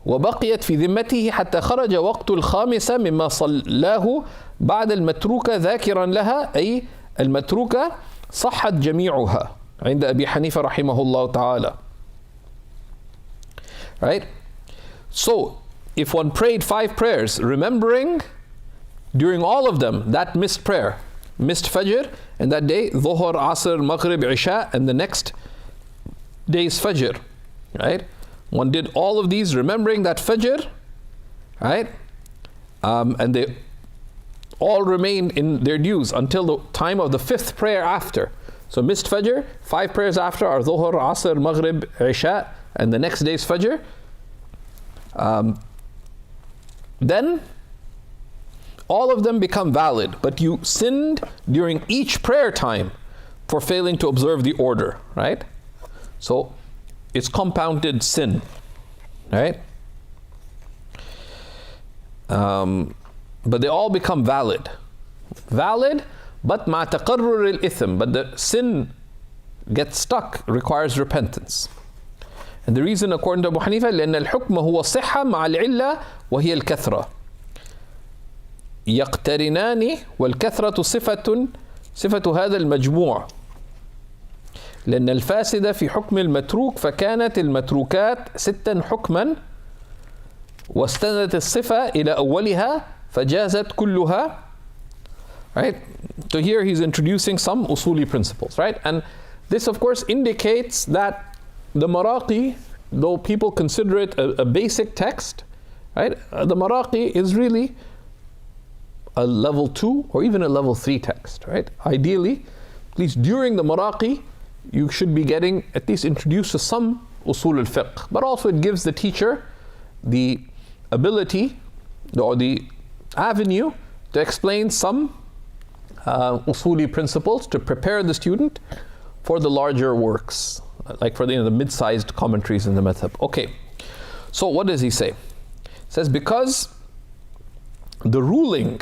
Speaker 1: وبقيت في ذمته حتى خرج وقت الخامسة مما صلاه بعد المتروكة ذاكرا لها، أي المتروكة صحت جميعها عند أبي حنيفة رحمه الله تعالى. Right? So, if one prayed 5 prayers, remembering during all of them that missed prayer, missed Fajr, and that day, Dhuhr, Asr, Maghrib, Isha, and the next day's Fajr, right? One did all of these remembering that Fajr, right? And they all remained in their dues until the time of the 5th prayer after. So missed Fajr, 5 prayers after are Dhuhr, Asr, Maghrib, Isha, and the next day's Fajr. then all of them become valid, but you sinned during each prayer time for failing to observe the order, right? So it's compounded sin, right? But they all become valid, but مع تقرر الإثم, but the sin gets stuck, requires repentance. And the reason, according to Abu Hanifa, لأن الحكم هو الصحة مع العلة وهي الكثرة. يقترنان والكثرة صفة هذا المجموع. لأن الفاسد في حكم المتروك فكانت المتروكات 6 حكما واستندت الصفة إلى أولها فجازت كلها. Right? So here he's introducing some usuli principles, right? And this of course indicates that the Maraqi, though people consider it a basic text, right? The Maraqi is really a level 2 or even a level 3 text, right? Ideally, at least during the Maraqi, you should be getting at least introduced to some usul al-fiqh, but also it gives the teacher the ability or the avenue to explain some usuli principles to prepare the student for the larger works, like for the mid-sized commentaries in the madhab. Okay, so what does he say? He says, because the ruling,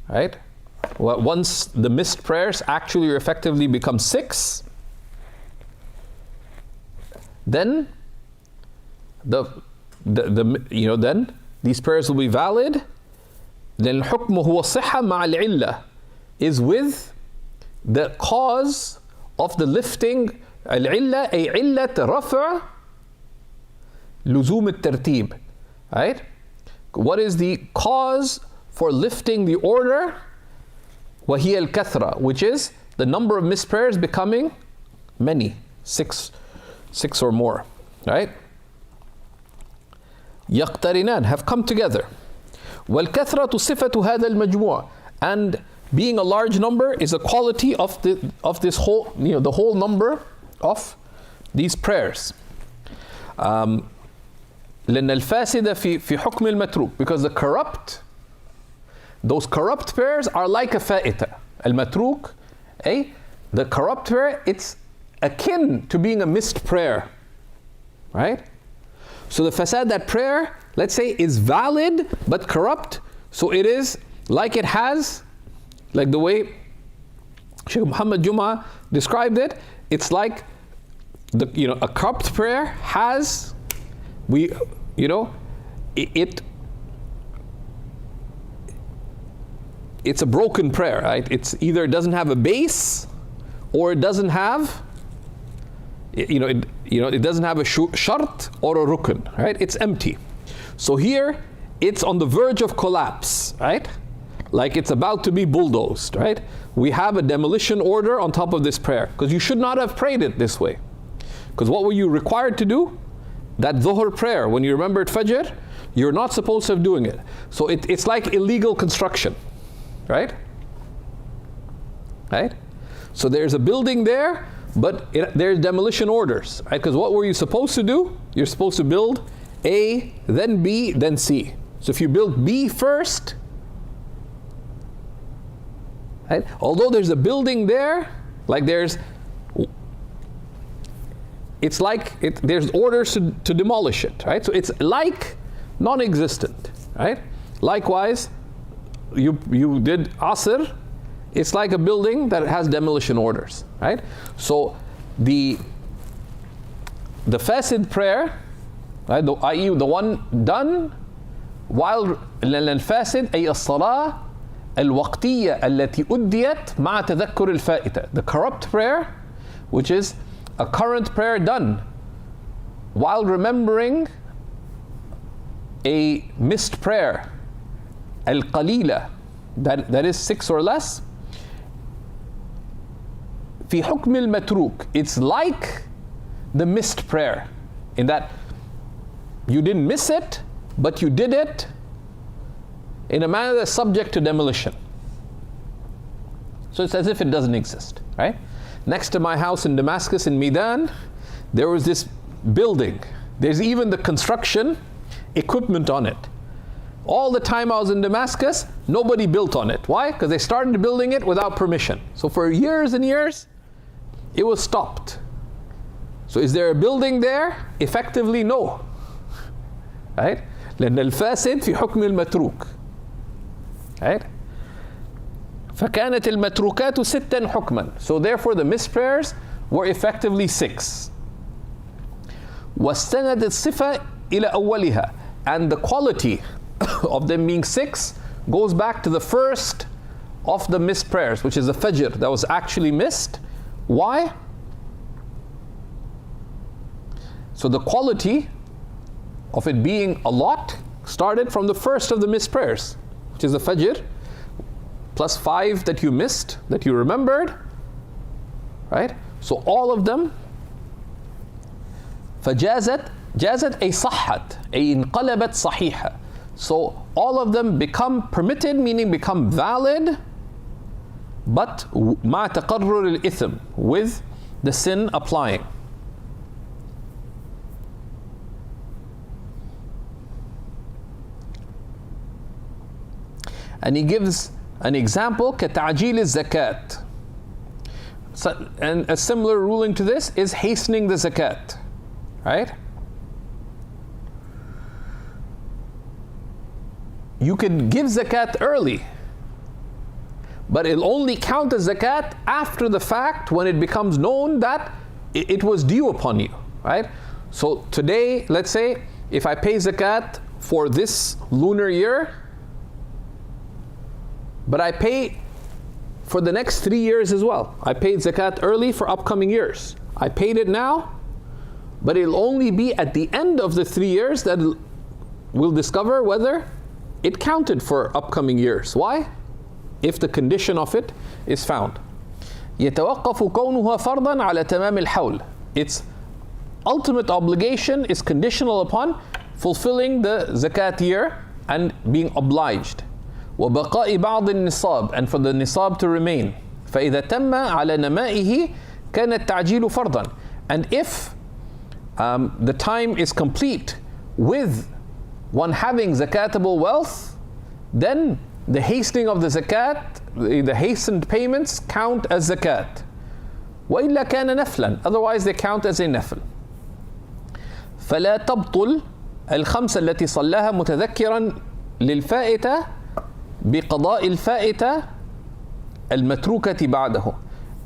Speaker 1: right, once the missed prayers actually or effectively become 6, then then these prayers will be valid. Then الحكم هو الصحة مع العلة is with the cause of the lifting. العلة أي علة رفع لزوم الترتيب, right? What is the cause for lifting the order? وهي الكثرة, which is the number of missed prayers becoming many, 6 or more, right? يقترنان, have come together. والكثرة صفة هذا المجموع, and being a large number is a quality of this whole, the whole number of these prayers. لأن الفاسد في حكم المتروك, because those corrupt prayers are like a fa'ita. Al-matruk, the corrupt prayer, it's akin to being a missed prayer, right? So the fasad, that prayer, let's say, is valid but corrupt, so it is like it has, like the way Shaykh Muhammad Juma described it, it's like a corrupt prayer has, it's a broken prayer, right? It's either it doesn't have a base, or it doesn't have, it doesn't have a shart or a rukn, right? It's empty. So here, it's on the verge of collapse, right? Like it's about to be bulldozed, right? We have a demolition order on top of this prayer, because you should not have prayed it this way. Because what were you required to do? That dhuhr prayer, when you remembered Fajr, you're not supposed to have doing it. So it's like illegal construction, right? Right? So there's a building there, but there's demolition orders, right? Because what were you supposed to do? You're supposed to build A, then B, then C. So if you build B first, right? Although there's a building there, like there's orders to demolish it, right? So it's like non-existent, right? Likewise, you did Asr, it's like a building that has demolition orders, right? So the fasid prayer, right, i.e. the one done while الفاسد أي الصلاة الوقتية التي أديت مع تذكر الفائتة, the corrupt prayer, which is a current prayer done while remembering a missed prayer, al-qalila, that is 6 or less. في حكم المتروك, it's like the missed prayer, in that you didn't miss it, but you did it in a manner that's subject to demolition. So it's as if it doesn't exist, right? Next to my house in Damascus, in Midan, there was this building. There's even the construction equipment on it. All the time I was in Damascus, nobody built on it. Why? Because they started building it without permission. So for years and years, it was stopped. So is there a building there? Effectively, no. Right? لأن الفاسد في حكم المتروك. Right? فكانت المتروكات ستا حكما. So therefore the missed prayers were effectively 6. واستند الصفة إلى أولها. And the quality of them being 6 goes back to the first of the missed prayers, which is the Fajr that was actually missed. Why? So the quality of it being a lot started from the first of the missed prayers, which is the Fajr, plus 5 that you missed, that you remembered, right? So all of them, فجازت أي صحت أي انقلبت صحيحة. So all of them become permitted, meaning become valid, but مع تقرر الإثم, with the sin applying. And he gives an example, كتعجيل الزكاة. So, and a similar ruling to this is hastening the zakat, right? You can give zakat early, but it'll only count as zakat after the fact, when it becomes known that it was due upon you, right? So today, let's say, if I pay zakat for this lunar year, but I pay for the next 3 years as well. I paid zakat early for upcoming years. I paid it now, but it'll only be at the end of the 3 years that we'll discover whether it counted for upcoming years. Why? If the condition of it is found. يتوقف كونها فرضا على تمام الحول. Its ultimate obligation is conditional upon fulfilling the zakat year and being obliged. وبقاء بعض النصاب, and for the nisab to remain. فإذا تم على نمائه كان التعجيل فرضا. And if the time is complete with one having zakatable wealth, then the hastening of the zakat, the hastened payments count as zakat. وإلا كان نفلا, otherwise they count as a nafl. فلا تبطل الخمسة التي صلاها متذكرا للفائتة بقضاء الفائتة المتروكة بعده.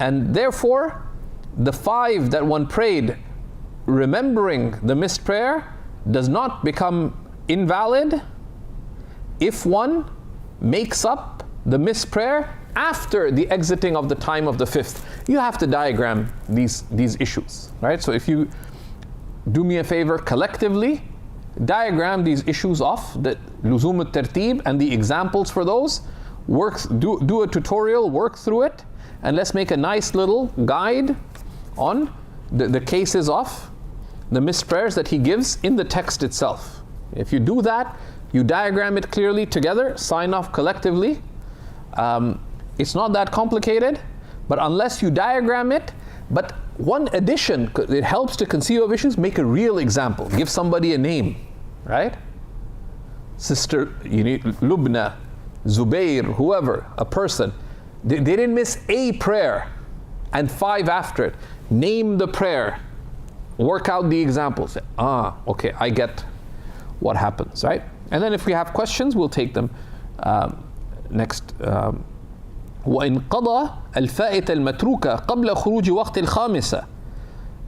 Speaker 1: And therefore the 5 that one prayed remembering the missed prayer does not become invalid if one makes up the missed prayer after the exiting of the time of the 5th. You have to diagram these issues, right? So if you do me a favor collectively, diagram these issues of the luzum al-tartib and the examples for those, do a tutorial, work through it, and let's make a nice little guide on the cases of the missed prayers that he gives in the text itself. If you do that, you diagram it clearly together, sign off collectively. It's not that complicated, but unless you diagram it, but one addition, it helps to conceive of issues, make a real example. Give somebody a name, right? Sister, you need Lubna, Zubair, whoever, a person. They didn't miss a prayer and 5 after it. Name the prayer. Work out the examples. Okay, I get what happens, right? And then if we have questions, we'll take them next. وإن قضى الفائتة المتروكة قبل خروج وقت الخامسة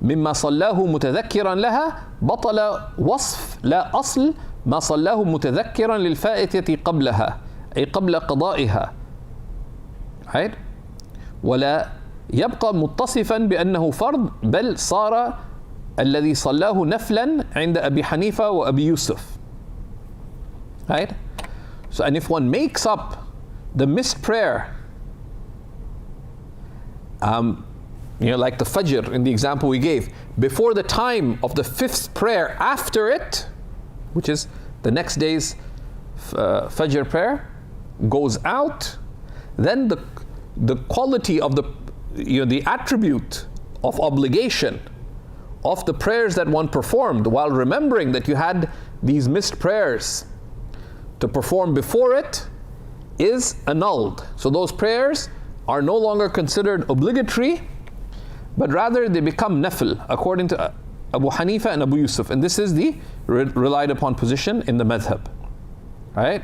Speaker 1: مما صلاه متذكرا لها بطل وصف لا أصل ما صلاه متذكرا للفائتة قبلها أي قبل قضائها، right? ولا يبقى متصفا بأنه فرض بل صار الذي صلاه نفلا عند أبي حنيفة وأبي يوسف، right? So, and if one makes up the missed prayer, like the Fajr in the example we gave, before the time of the 5th prayer after it, which is the next day's Fajr prayer, goes out, then the quality of the attribute of obligation of the prayers that one performed while remembering that you had these missed prayers to perform before it is annulled. So those prayers are no longer considered obligatory, but rather they become nafil, according to Abu Hanifa and Abu Yusuf. And this is the relied upon position in the madhab. Right?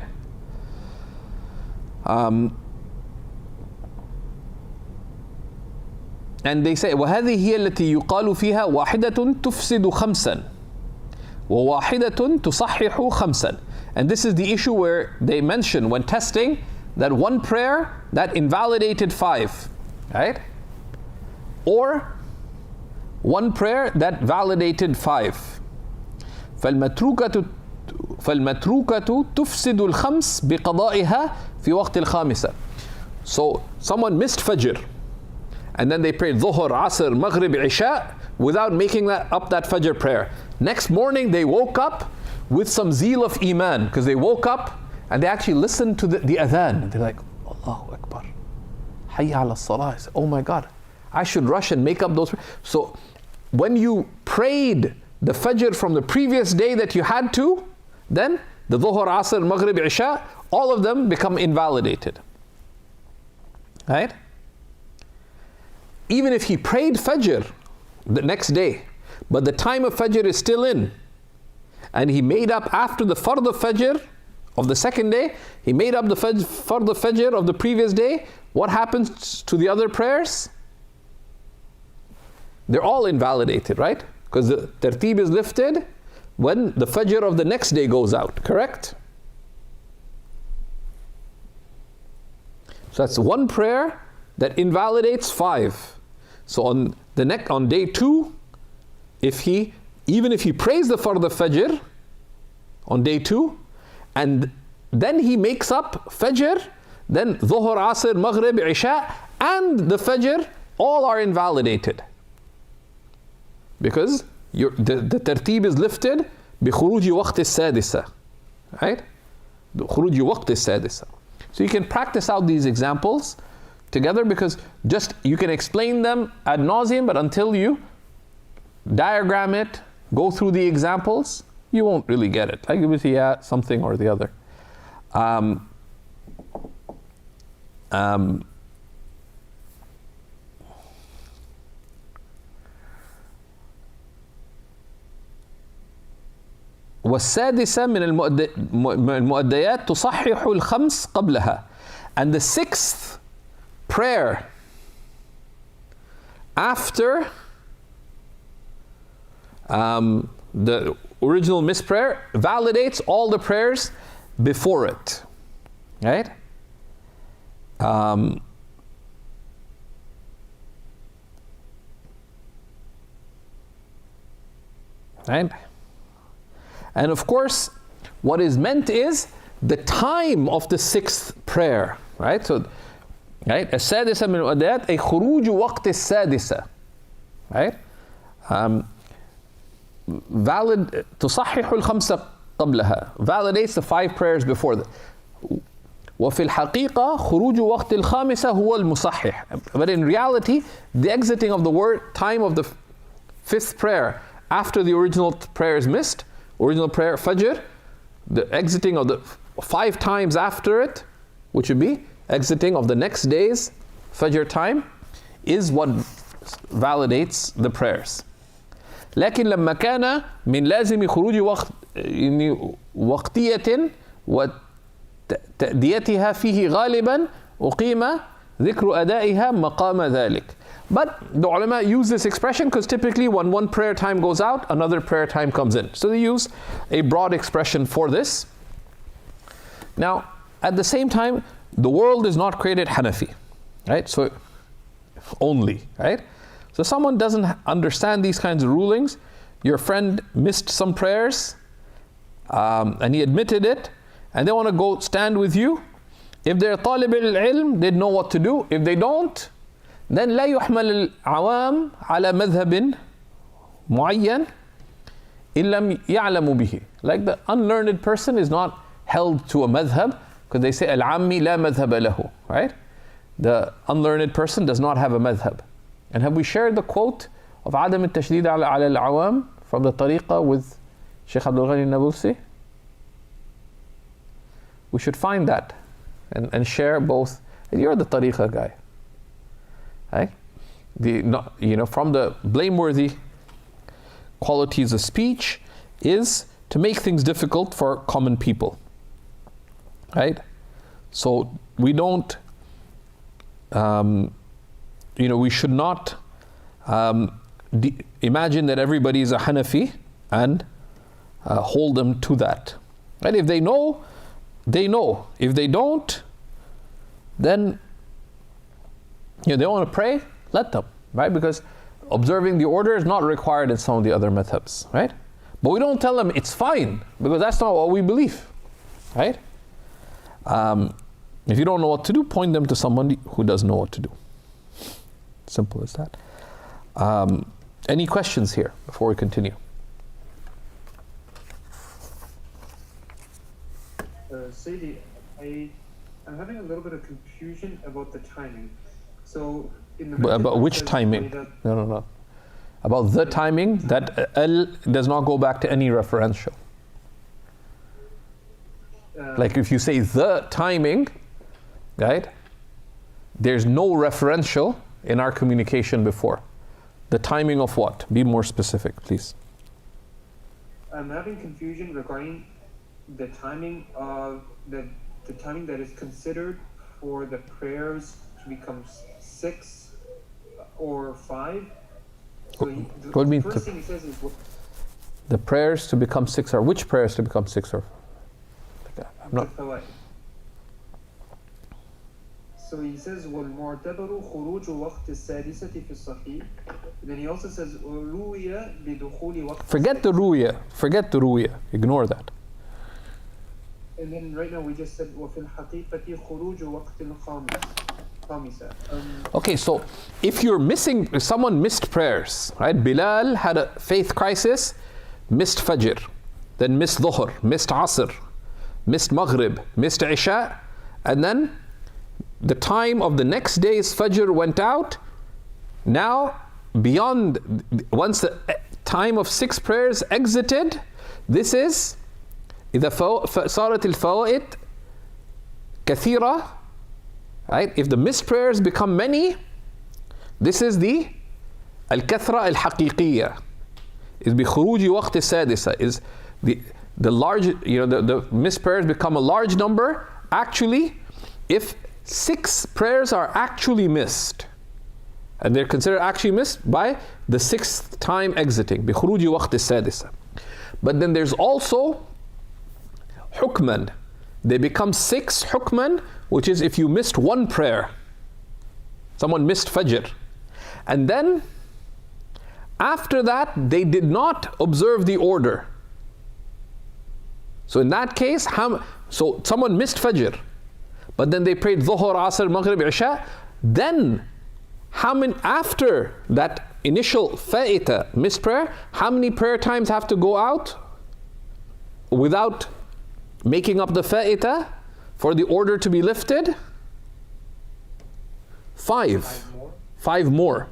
Speaker 1: And they say, وَهَذِهِ هِيَ الَّتِي يُقَالُ فِيهَا وَاحِدَةٌ تُفْسِدُ خَمْسًا وَوَاحِدَةٌ تُصَحِّحُ خَمْسًا. And this is the issue where they mention when testing that one prayer that invalidated 5, right? Or one prayer that validated 5. فَالْمَتْرُوكَةُ تُفْسِدُ الْخَمْسِ بِقَضَائِهَا فِي وَقْتِ الْخَامِسَةِ. So someone missed Fajr, and then they prayed Dhuhr, Asr, Maghrib, Isha without making that Fajr prayer. Next morning they woke up with some zeal of Iman, because they woke up and they actually listened to the adhan. They're like, Allahu Akbar, Hayya ala salah. Oh my God, I should rush and make up those. So when you prayed the Fajr from the previous day that you had to, then the Dhuhr, Asr, Maghrib, Isha, all of them become invalidated. Right? Even if he prayed Fajr the next day, but the time of Fajr is still in, and he made up after the Fard of Fajr of the second day, he made up the Fard of Fajr of the previous day, what happens to the other prayers? They're all invalidated, right? Because the tartib is lifted when the Fajr of the next day goes out, correct? So that's one prayer that invalidates 5. So on day 2, even if he prays the Fard of Fajr on day 2, and then he makes up Fajr, then Dhuhr, Asr, Maghrib, Isha, and the Fajr, all are invalidated. Because the tartib is lifted بخروج وقت السادسة. Right? خروج وقت السادسة. So you can practice out these examples together, because just you can explain them ad nauseum, but until you diagram it, go through the examples, you won't really get it. Like it was something or the other. والسادسة من المؤديات تصحح الخمس قبلها. And the 6th prayer after the original missed prayer validates all the prayers before it. Right? Right? And of course, what is meant is the time of the 6th prayer. Right? So, right? السادسة من الأداة أي خروج وقت السادسة. Right? Valid تصحح الخمسة قبلها, validates the 5 prayers before that. وفي الحقيقة خروج وقت الخامسة هو المصحح. But in reality, the exiting of the time of the 5th prayer after the original prayer is missed, original prayer Fajr, the exiting of the 5 times after it, which would be exiting of the next day's Fajr time, is what validates the prayers. لكن لما كان من لازم خروج وقتية وتأديتها فيه غالبا أقيم ذكر أدائها مقام ذلك. But the ulama use this expression because typically when one prayer time goes out, another prayer time comes in. So they use a broad expression for this. Now, at the same time, the world is not created Hanafi, right? So only, right? So someone doesn't understand these kinds of rulings. Your friend missed some prayers, and he admitted it, and they want to go stand with you. If they're طالب العلم, they'd know what to do. If they don't, then لا يحمل العوام على مذهب معين إن لم يعلموا به. Like the unlearned person is not held to a madhab, because they say العامي لا مذهب له, right? The unlearned person does not have a madhab. And have we shared the quote of عدم التشديد على العوام from the tariqah with Shaykh Abdul Ghani Nabulsi? We should find that and share both. And you're the tariqah guy. Right? From the blameworthy qualities of speech is to make things difficult for common people. Right? So we don't, we should not imagine that everybody is a Hanafi and hold them to that. Right? If they know, they know. If they don't, then they want to pray, let them, right? Because observing the order is not required in some of the other methods, right? But we don't tell them it's fine, because that's not what we believe, right? If you don't know what to do, point them to somebody who does know what to do. Simple as that. Any questions here before we continue?
Speaker 2: Sayyidi, I'm having a little bit of confusion about the timing. So,
Speaker 1: about which timing? No. About the timing, that L does not go back to any referential. Like if you say the timing, right? There's no referential in our communication before. The timing of what? Be more specific, please.
Speaker 2: I'm having confusion regarding the timing of the timing that is considered for the prayers to become 6 or 5. So
Speaker 1: what means
Speaker 2: first thing he says is
Speaker 1: the prayers to become 6 or which prayers to become 6 or 5? I'm not.
Speaker 2: So he says وَالْمُعْتَبَرُ خُرُوجُ وَقْتِ السَّادِسَةِ فِي الصَّحِيحِ. Then he also says رُوِيَ بِدُخُولِ وَقْتِ.
Speaker 1: Forget the ruya. Ignore that.
Speaker 2: And then right now we just said وَفِي الْحَقِيقَةِ خُرُوجُ وَقْتِ الْخَامِسَةِ.
Speaker 1: Okay, so if someone missed prayers, right? Bilal had a faith crisis, missed Fajr, then missed Dhuhr, missed Asr, missed Maghrib, missed Isha, and then the time of the next day's Fajr went out. Now, once the time of 6 prayers exited, this is إذا صارت الفوائد كثيرة, right? If the missed prayers become many, this is the الكثرة الحقيقية. Is بخروج وقت السادسة. Is the large, the missed prayers become a large number. Actually, if 6 prayers are actually missed, and they're considered actually missed by the 6th time exiting, بخروج وقت السادسة. But then there's also hukman. They become 6 hukman, which is if you missed 1 prayer. Someone missed Fajr. And then, after that, they did not observe the order. So in that case, so someone missed Fajr, but then they prayed Dhuhr, Asr, Maghrib, Isha. Then, after that initial fa'ita, missed prayer, how many prayer times have to go out without making up the fa'ita for the order to be lifted? 5. 5 more.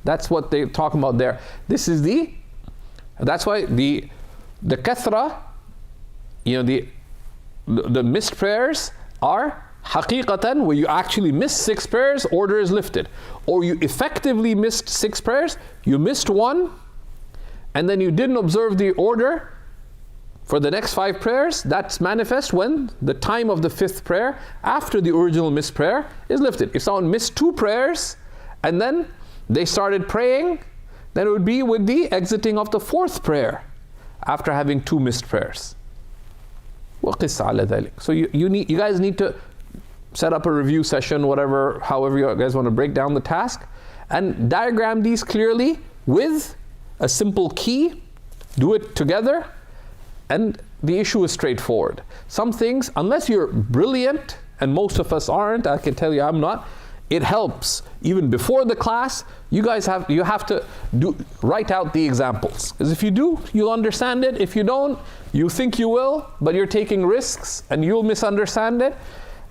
Speaker 1: That's what they're talking about there. That's why the kathra, the missed prayers are haqiqatan, where you actually missed 6 prayers, order is lifted. Or you effectively missed 6 prayers, you missed 1, and then you didn't observe the order for the next 5 prayers. That's manifest when the time of the 5th prayer, after the original missed prayer, is lifted. If someone missed 2 prayers, and then they started praying, then it would be with the exiting of the 4th prayer, after having 2 missed prayers. وَقِسْ عَلَى ذَلِكَ. So you guys need to set up a review session, however you guys want to break down the task, and diagram these clearly with a simple key. Do it together, and the issue is straightforward. Some things, unless you're brilliant, and most of us aren't, I can tell you I'm not, it helps. Even before the class, you have to write out the examples. Because if you do, you'll understand it. If you don't, you think you will, but you're taking risks, and you'll misunderstand it,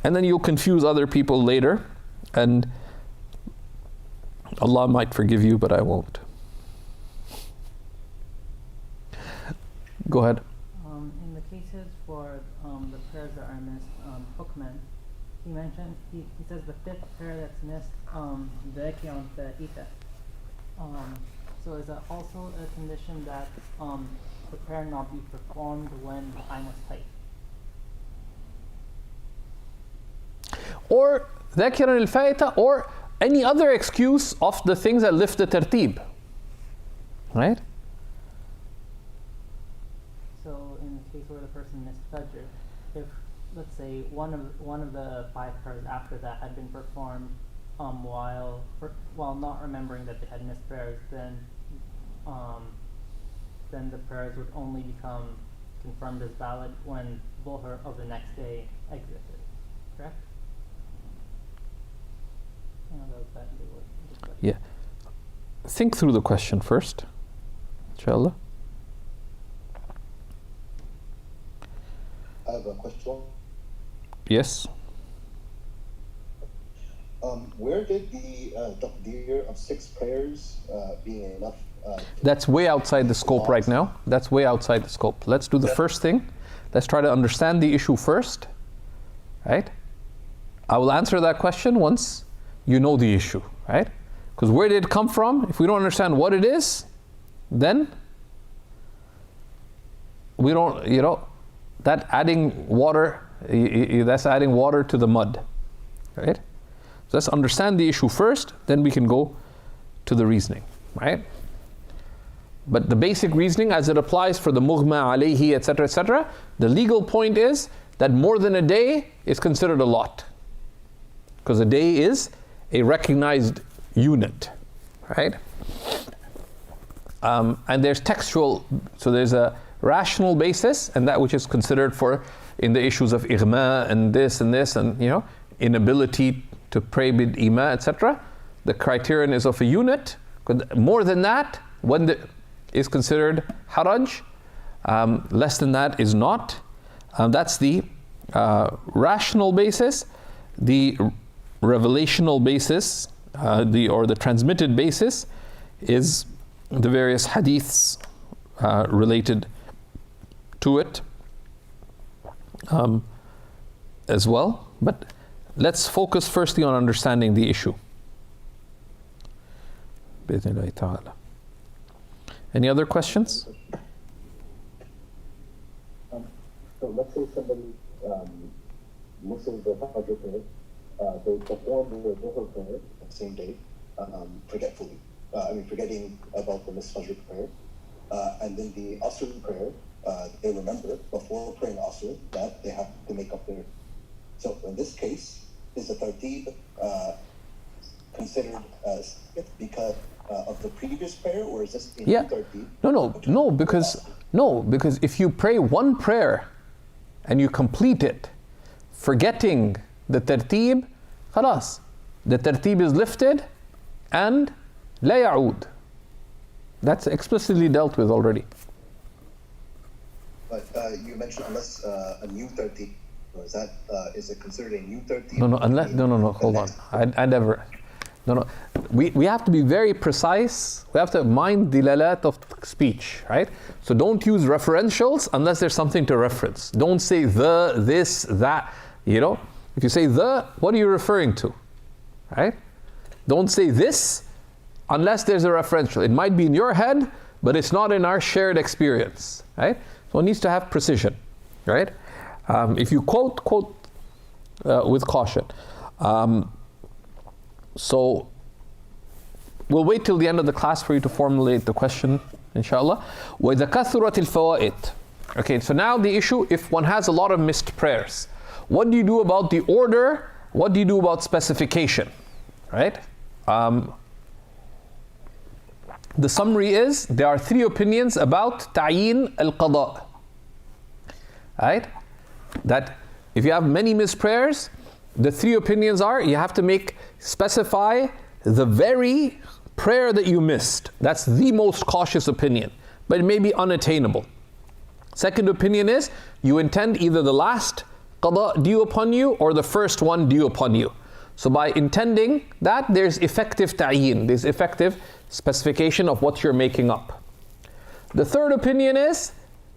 Speaker 1: and then you'll confuse other people later, and Allah might forgive you, but I won't. Go ahead.
Speaker 3: In the cases for the prayers that are missed, hukman, he mentioned, he says the fifth prayer that's missed, dhakiyun fa'ita. So is that also a condition that the prayer not be performed when time was tight?
Speaker 1: Or dhakiyun al-fa'ita, or any other excuse of the things that lift the tartib. Right?
Speaker 3: So in the case where the person missed Fajr, if let's say one of the 5 prayers after that had been performed while not remembering that they had missed prayers, then the prayers would only become confirmed as valid when Dhuhr of the next day exited. Correct?
Speaker 1: Yeah. Think through the question first, inshallah.
Speaker 4: I have a question.
Speaker 1: Yes.
Speaker 4: Where did the taqdeer of 6 prayers being enough?
Speaker 1: That's way outside the scope right now. That's way outside the scope. Let's do the first thing. Let's try to understand the issue first. Right? I will answer that question once you know the issue. Right? Because where did it come from? If we don't understand what it is, then we don't, that adding water, that's adding water to the mud. Right? So let's understand the issue first, then we can go to the reasoning. Right? But the basic reasoning as it applies for the mughma alayhi, etc., the legal point is that more than a day is considered a lot. Because a day is a recognized unit, right? And there's textual, so there's a rational basis, and that which is considered for in the issues of ighma and this and inability to pray bid ima, etc. The criterion is of a unit. More than that, when is considered haraj. Less than that is not. That's the rational basis. The revelational basis, the transmitted basis, is the various hadiths related to it as well. But let's focus firstly on understanding the issue. Bi-idhnillahi ta'ala. Any other questions?
Speaker 4: So let's say somebody misses the Fajr prayer, they perform the Dhuhr prayer the same day, forgetting about the missed Fajr prayer, and then the Asr prayer, they remember before praying Asr that they have to make up their. So in this case, is the tartib considered as because of the previous prayer, or is this a new tartib?
Speaker 1: No, because if you pray one prayer and you complete it, forgetting the tartib, khalas, the tartib is lifted and la ya'ud. That's explicitly dealt with already.
Speaker 4: But you mentioned unless a new tartib, is it considered a new tartib?
Speaker 1: No, hold on. I never. No. We have to be very precise. We have to mind dilalat of speech, right? So don't use referentials unless there's something to reference. Don't say the, this, that, If you say the, what are you referring to? Right? Don't say this unless there's a referential. It might be in your head, but it's not in our shared experience, right? So it needs to have precision, right? If you quote with caution. So we'll wait till the end of the class for you to formulate the question, inshallah. وَإِذَا كَثُرَتِ الْفَوَائِدِ. Okay, so now the issue, if one has a lot of missed prayers, what do you do about the order? What do you do about specification? Right? The summary is, there are 3 opinions about ta'yin al-qada. Right? That if you have many missed prayers, the 3 opinions are, you have to specify the very prayer that you missed. That's the most cautious opinion, but it may be unattainable. Second opinion is, you intend either the last qada due upon you or the first one due upon you. So by intending that, there's effective ta'yin, there's effective specification of what you're making up. The third opinion is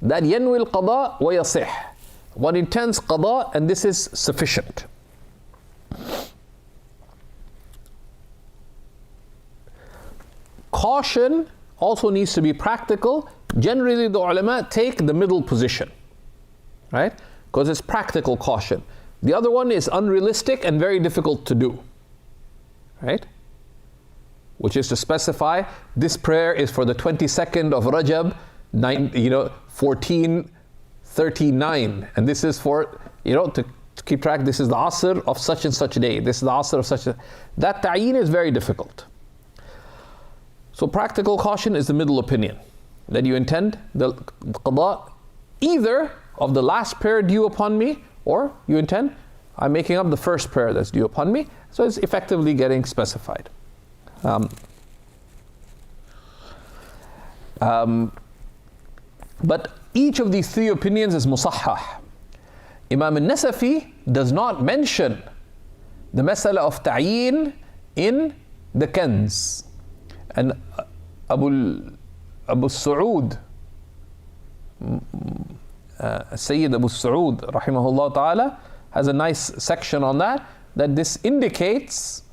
Speaker 1: that ينوي القضاء ويصح. One intends qada and this is sufficient. Caution also needs to be practical. Generally the ulama take the middle position, right? Because it's practical caution. The other one is unrealistic and very difficult to do, right? Which is to specify this prayer is for the 22nd of Rajab, 1439, and this is for, to keep track, this is the Asr of such and such day, this is the Asr of such a... That ta'yin is very difficult. So practical caution is the middle opinion, that you intend the qada either of the last prayer due upon me, or you intend, I'm making up the first prayer that's due upon me, so it's effectively getting specified. But each of these three opinions is musahhah. Imam al-Nasafi does not mention the masala of ta'yin in the Kanz. And Abu Saud, Sayyid Abu Saud, rahimahullah ta'ala, has a nice section on that this indicates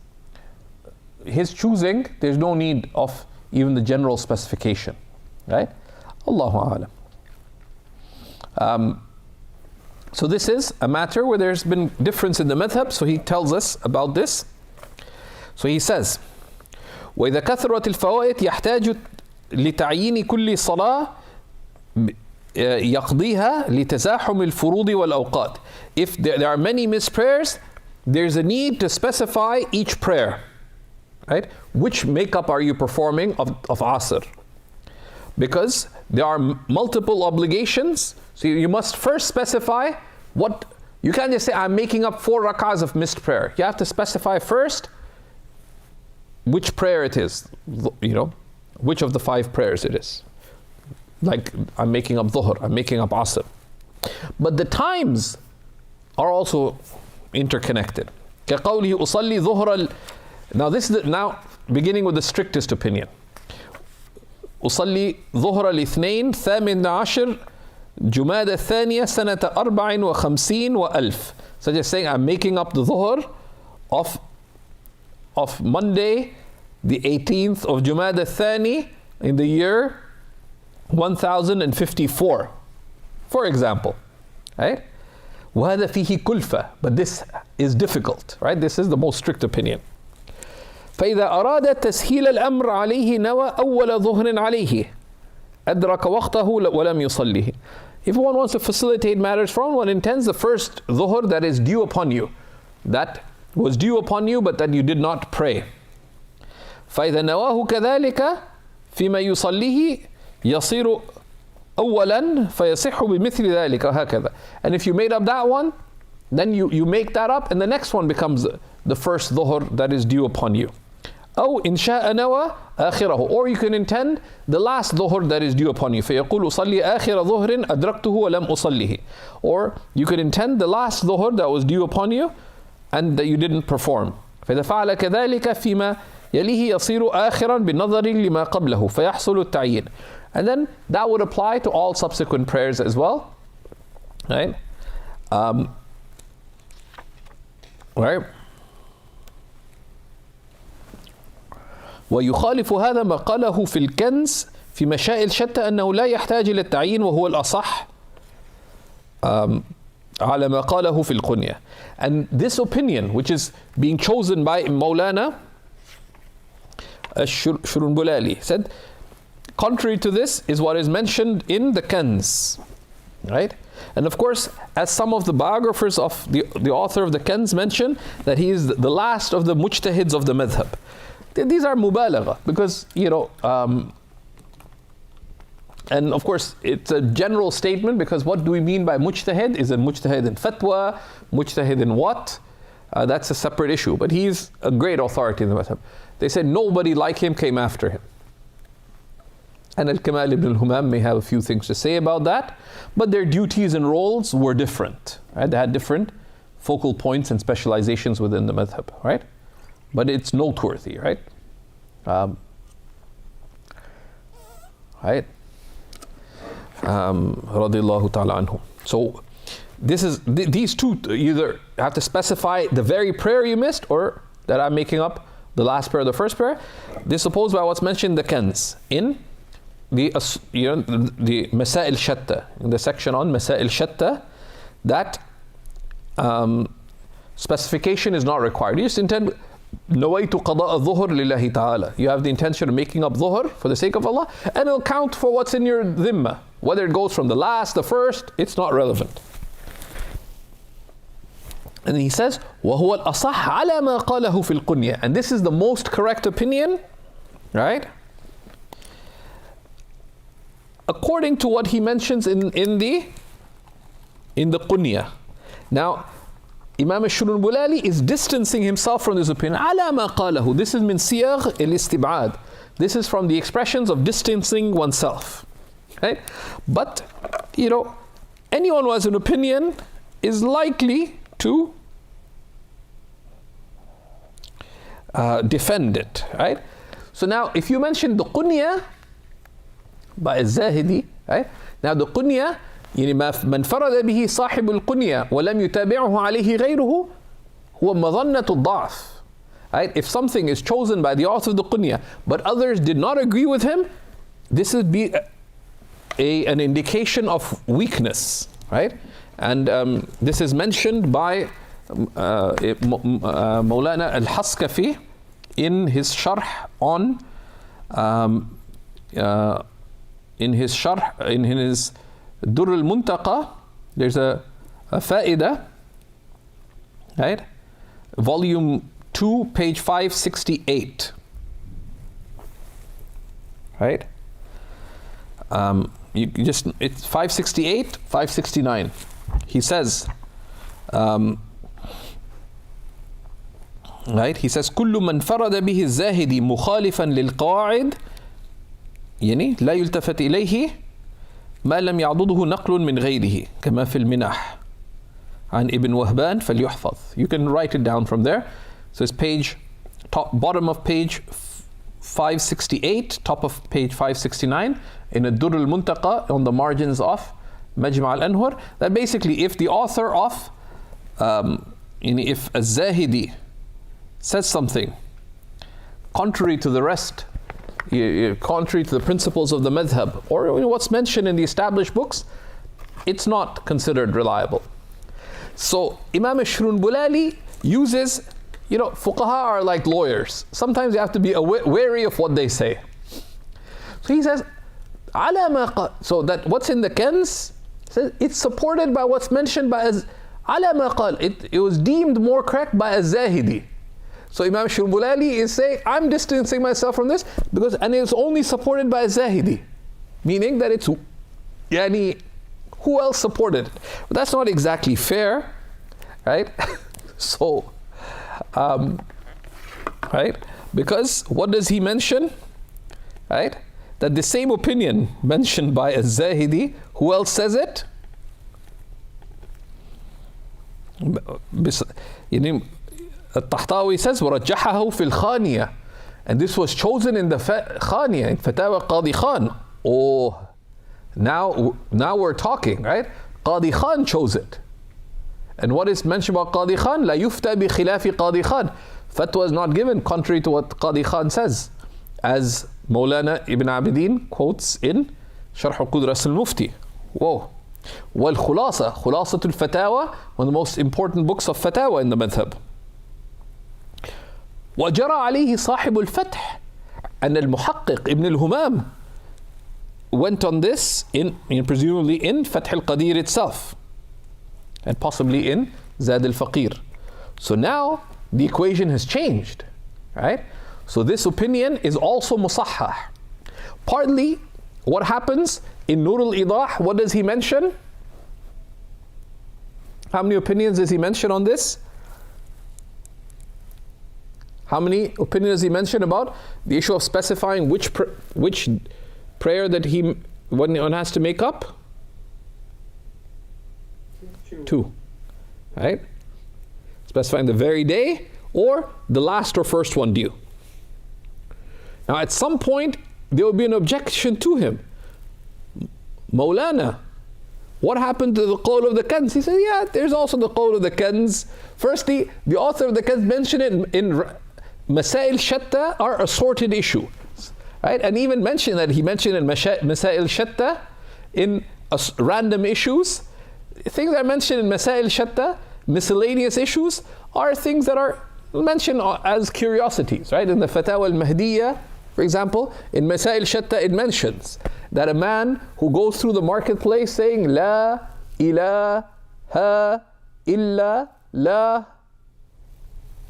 Speaker 1: his choosing. There's no need of even the general specification, right? Allahu a'lam. So this is a matter where there's been difference in the madhab, so he tells us about this. So he says, وإذا كثرت الفوائد يحتاج لتعيين كل صلاة يقضيها لتزاحم الفروض والأوقات. If there are many missed prayers, there's a need to specify each prayer, right? Which makeup are you performing of Asr? Because there are multiple obligations, so you must first specify what, you can't just say I'm making up 4 rak'ahs of missed prayer. You have to specify first which prayer it is, which of the 5 prayers it is. Like I'm making up Dhuhr, I'm making up Asr. But the times are also interconnected. كَقَوْلِهِ أُصَلِّي ظُهْرَ Now this is now beginning with the strictest opinion. أُصَلِّي ظُهْرَ الْإِثْنَيْنِ ثَامِنَ عَشْرٍ جُمَادَ الثَّانِيَةِ سَنَةَ 54 وألف. Such as saying I'm making up the Dhuhr of Monday, the 18th of Jumad al-Thani in the year 1054, for example, right? وَهَذَا فِيهِ كُلْفَةٌ. But this is difficult, right? This is the most strict opinion. فإذا أراد تسهيل الأمر عليه نوى أول ظهر عليه أدرك وقته ولم يصليه. If one wants to facilitate matters for one intends the first dhuhr that is due upon you, that was due upon you but that you did not pray. فإذا نواه كذلك فيما يصليه يصير أولا فيصح بمثل ذلك وهكذا. And if you made up that one, then you make that up and the next one becomes the first dhuhr that is due upon you. أو إن شاء نوى آخره. Or you can intend the last dhuhr that is due upon you. فيقول أصلي آخر ظهر أدركته ولم أصليه. Or you could intend the last dhuhr that was due upon you and that you didn't perform. فإذا فعل كذلك فيما يليه يصير آخرا بالنظر لما قبله فيحصل التعيين. And then that would apply to all subsequent prayers as well, right? Right? ويخالف هذا ما قاله في الكنز في مشائل شتى أنه لا يحتاج إلى التعيين وهو الأصح على ما قاله في القنية. And this opinion, which is being chosen by Maulana Shurunbulali, said, contrary to this is what is mentioned in the Kanz, right? And of course, as some of the biographers of the author of the Kanz mention, that he is the last of the mujtahids of the madhab. These are mubalagha, because, and of course, it's a general statement, because what do we mean by mujtahid? Is it mujtahid in fatwa? Mujtahid in what? That's a separate issue. But he's a great authority in the madhab. They said nobody like him came after him. And Al-Kamal ibn al-Humam may have a few things to say about that, but their duties and roles were different, right? They had different focal points and specializations within the madhab, right? But it's noteworthy, right? Right? radiallahu ta'ala anhu. So this is these two, either have to specify the very prayer you missed, or that I'm making up the last prayer, the first prayer. This is supposed by what's mentioned in the Kanz, in the Masail Shatta, in the section on Masail Shatta, that specification is not required. You just intend nawaitu qada al-dhuhr lillahi ta'ala. You have the intention of making up dhuhr for the sake of Allah, and it'll count for what's in your dhimma. Whether it goes from the last, the first, it's not relevant. And he says, وَهُوَ الْأَصَحْ عَلَى مَا قَالَهُ فِي الْقُنْيَةِ. And this is the most correct opinion, right? According to what he mentions in the Qunya. Now, Imam al-Shulunbulali is distancing himself from this opinion. عَلَى مَا قَالَهُ. This is min siyagh al-istib'ad. This is from the expressions of distancing oneself. Right? But, anyone who has an opinion is likely to defend it, right? So now, if you mention the Qunya by al-Zahidi, right? Now the Qunya, من فرد به صاحب القنية ولم يتابعه عليه غيره هو مظنة الضعف. Right? If something is chosen by the author of the Qunya, but others did not agree with him, this would be an indication of weakness, right? And this is mentioned by Mawlana al-Haskafi in his sharh on in his Durr al-Muntaqa. There's a faida, right? Volume 2, page 568, right? It's 568, 569. He says, right? He says, كل من فرد به الزاهد مخالفا للقواعد يعني لا يلتفت إليه ما لم يعضده نقل من غيره كما في المنح عن ابن وهبان فليحفظ. You can write it down from there. So it's bottom of page 568, top of page 569 in a Durr al-Muntaqa on the margins of Majma' al-Anhur, that basically if the author of if al-Zahidi says something contrary to the rest, contrary to the principles of the madhab, or what's mentioned in the established books, it's not considered reliable. So Imam al-Shulunbulali uses, fuqaha are like lawyers. Sometimes you have to be wary of what they say. So he says, so that what's in the Kanz, it's supported by what's mentioned by ala ma qal. It was deemed more correct by al-Zahidi. So Imam Shulunbulali is saying, I'm distancing myself from this and it's only supported by al-Zahidi, meaning that it's who else supported it? But that's not exactly fair, right? So, right? Because what does he mention? Right? That the same opinion mentioned by al-Zahidi, who else says it? Al-Tahtawi says, وَرَجَّحَهُ فِي الْخَانِيَةِ. And this was chosen in the Khaniya, in Fatawa Qadi Khan. Oh, now we're talking, right? Qadi Khan chose it. And what is mentioned about Qadi Khan? La yufta bi khilafi Qadi Khan. Fatwa is not given contrary to what Qadi Khan says, as Mawlana Ibn Abidin quotes in Sharh Qudras al-Mufti. Whoa. Wal Khulasatul Fatawa, one of the most important books of Fatawa in the madhab. وجرى عليه صاحب الفتح أن المحقق ابن الهمام went on this presumably in Fath al-Qadir itself, and possibly in Zad al-Faqir. So now the equation has changed, right? So this opinion is also musahhah. Partly what happens in Nur al-Idah, what does he mention? How many opinions does he mention on this? How many opinions does he mention about the issue of specifying which prayer that one has to make up? Two. Right? Specifying the very day or the last or first one due. Now at some point there will be an objection to him. Maulana, what happened to the qawl of the Kanz? He said, yeah, there's also the qawl of the Kanz. Firstly, the author of the Kanz mentioned it in Masail Shatta are assorted issues. Right? And even mentioned that he mentioned in Masail Shatta in random issues. Things that are mentioned in Masail Shatta, miscellaneous issues, are things that are mentioned as curiosities. Right? In the Fatawa al-Mahdiyya, for example, in Masail Shatta it mentions that a man who goes through the marketplace saying La ilaha illa la,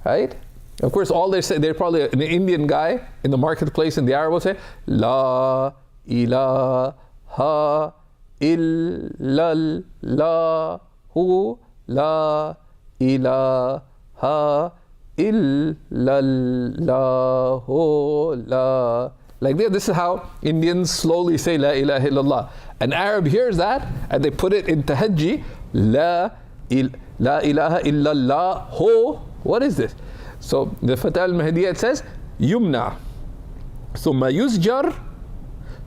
Speaker 1: right? Of course, all they say, they're probably an Indian guy in the marketplace in the Arab will say La ilaha illa lahu la ilaha illa lahu la. Like this is how Indians slowly say La ilaha illallah. An Arab hears that and they put it in tahajji, La ilaha illallah ho. What is this? So the Fatah al-Mahdiyya it says, Yumna, ثم يزجر,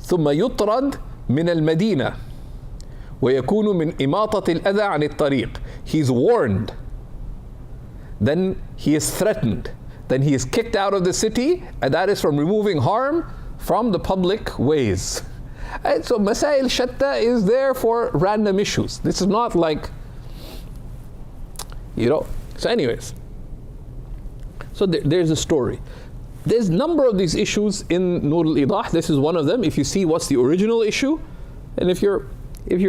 Speaker 1: ثم يطرد من المدينة, ويكون من إماطة الأذى عن الطريق. He's warned, then he is threatened, then he is kicked out of the city, and that is from removing harm from the public ways. And so Masail Shatta is there for random issues. This is not like, so anyways. So there's a story. There's a number of these issues in Nur al-Idah. This is one of them. If you see what's the original issue, and if you're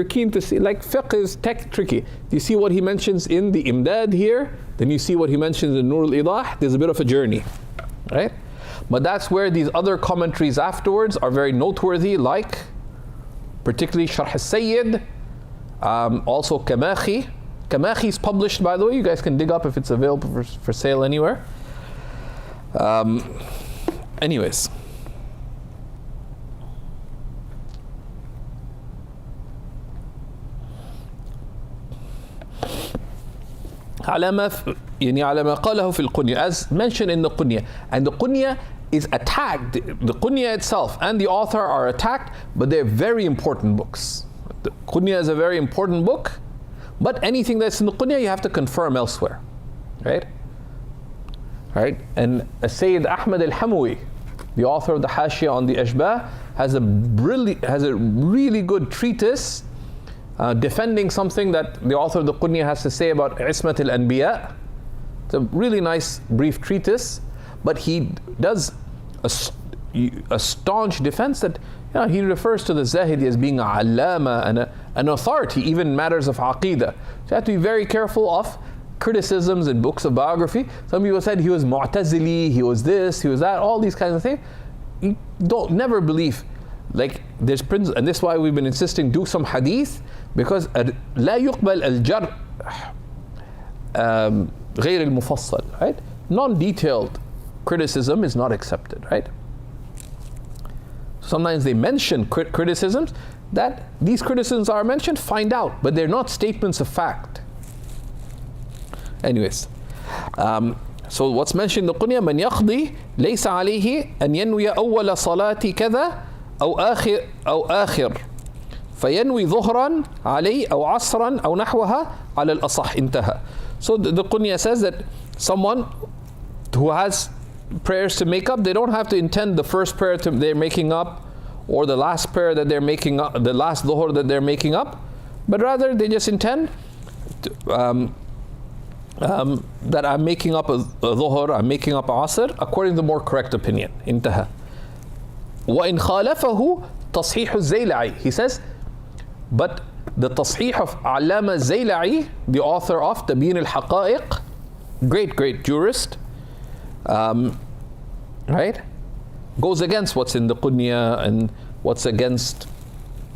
Speaker 1: keen to see, like fiqh is tricky. You see what he mentions in the Imdad here, then you see what he mentions in Nur al-Idah. There's a bit of a journey, right? But that's where these other commentaries afterwards are very noteworthy, like particularly Sharh al-Sayyid, also Kamahi. Kamahi is published, by the way. You guys can dig up if it's available for sale anywhere. Anyways. على ما قاله في القنية, as mentioned in the Qunya. And the Qunya is attacked. The Qunya itself and the author are attacked, but they're very important books. The Qunya is a very important book, but anything that's in the Qunya you have to confirm elsewhere, right? Right? And Sayyid Ahmad al-Hamawi, the author of the Hashiyah on the Ashbah, has a really good treatise defending something that the author of the Qunya has to say about Ismat al-Anbiya. It's a really nice brief treatise, but he does a staunch defense that he refers to the Zahidi as being a allama and an authority, even in matters of aqidah. So you have to be very careful of criticisms in books of biography. Some people said he was Mu'tazili, he was this, he was that, all these kinds of things. You never believe. Like there's principles, and this is why we've been insisting do some hadith, because لا يقبل الجرح غير المفصل, right? Non-detailed criticism is not accepted, right? Sometimes they mention criticisms, that these criticisms are mentioned, find out, but they're not statements of fact. Anyways, so what's mentioned in the Qunya, من يقضي ليس عليه أن ينوي أول صلاة كذا أو آخر فينوي ظهرا عليه أو عصرا أو نحوها على الأصح انتهى. So the Qunya says that someone who has prayers to make up, they don't have to intend the first prayer they're making up, or the last prayer that they're making up, the last dhuhr that they're making up, but rather they just intend that I'm making up a dhuhr, I'm making up a asr, according to the more correct opinion. Intaha. وَإِنْ خَالَفَهُ تَصْحِيحُ الزَّيْلَعِي. He says, but the tasheeh of Allama Zayla'i, the author of Tabyin al-Haqa'iq, great jurist, right, goes against what's in the Qunya and what's against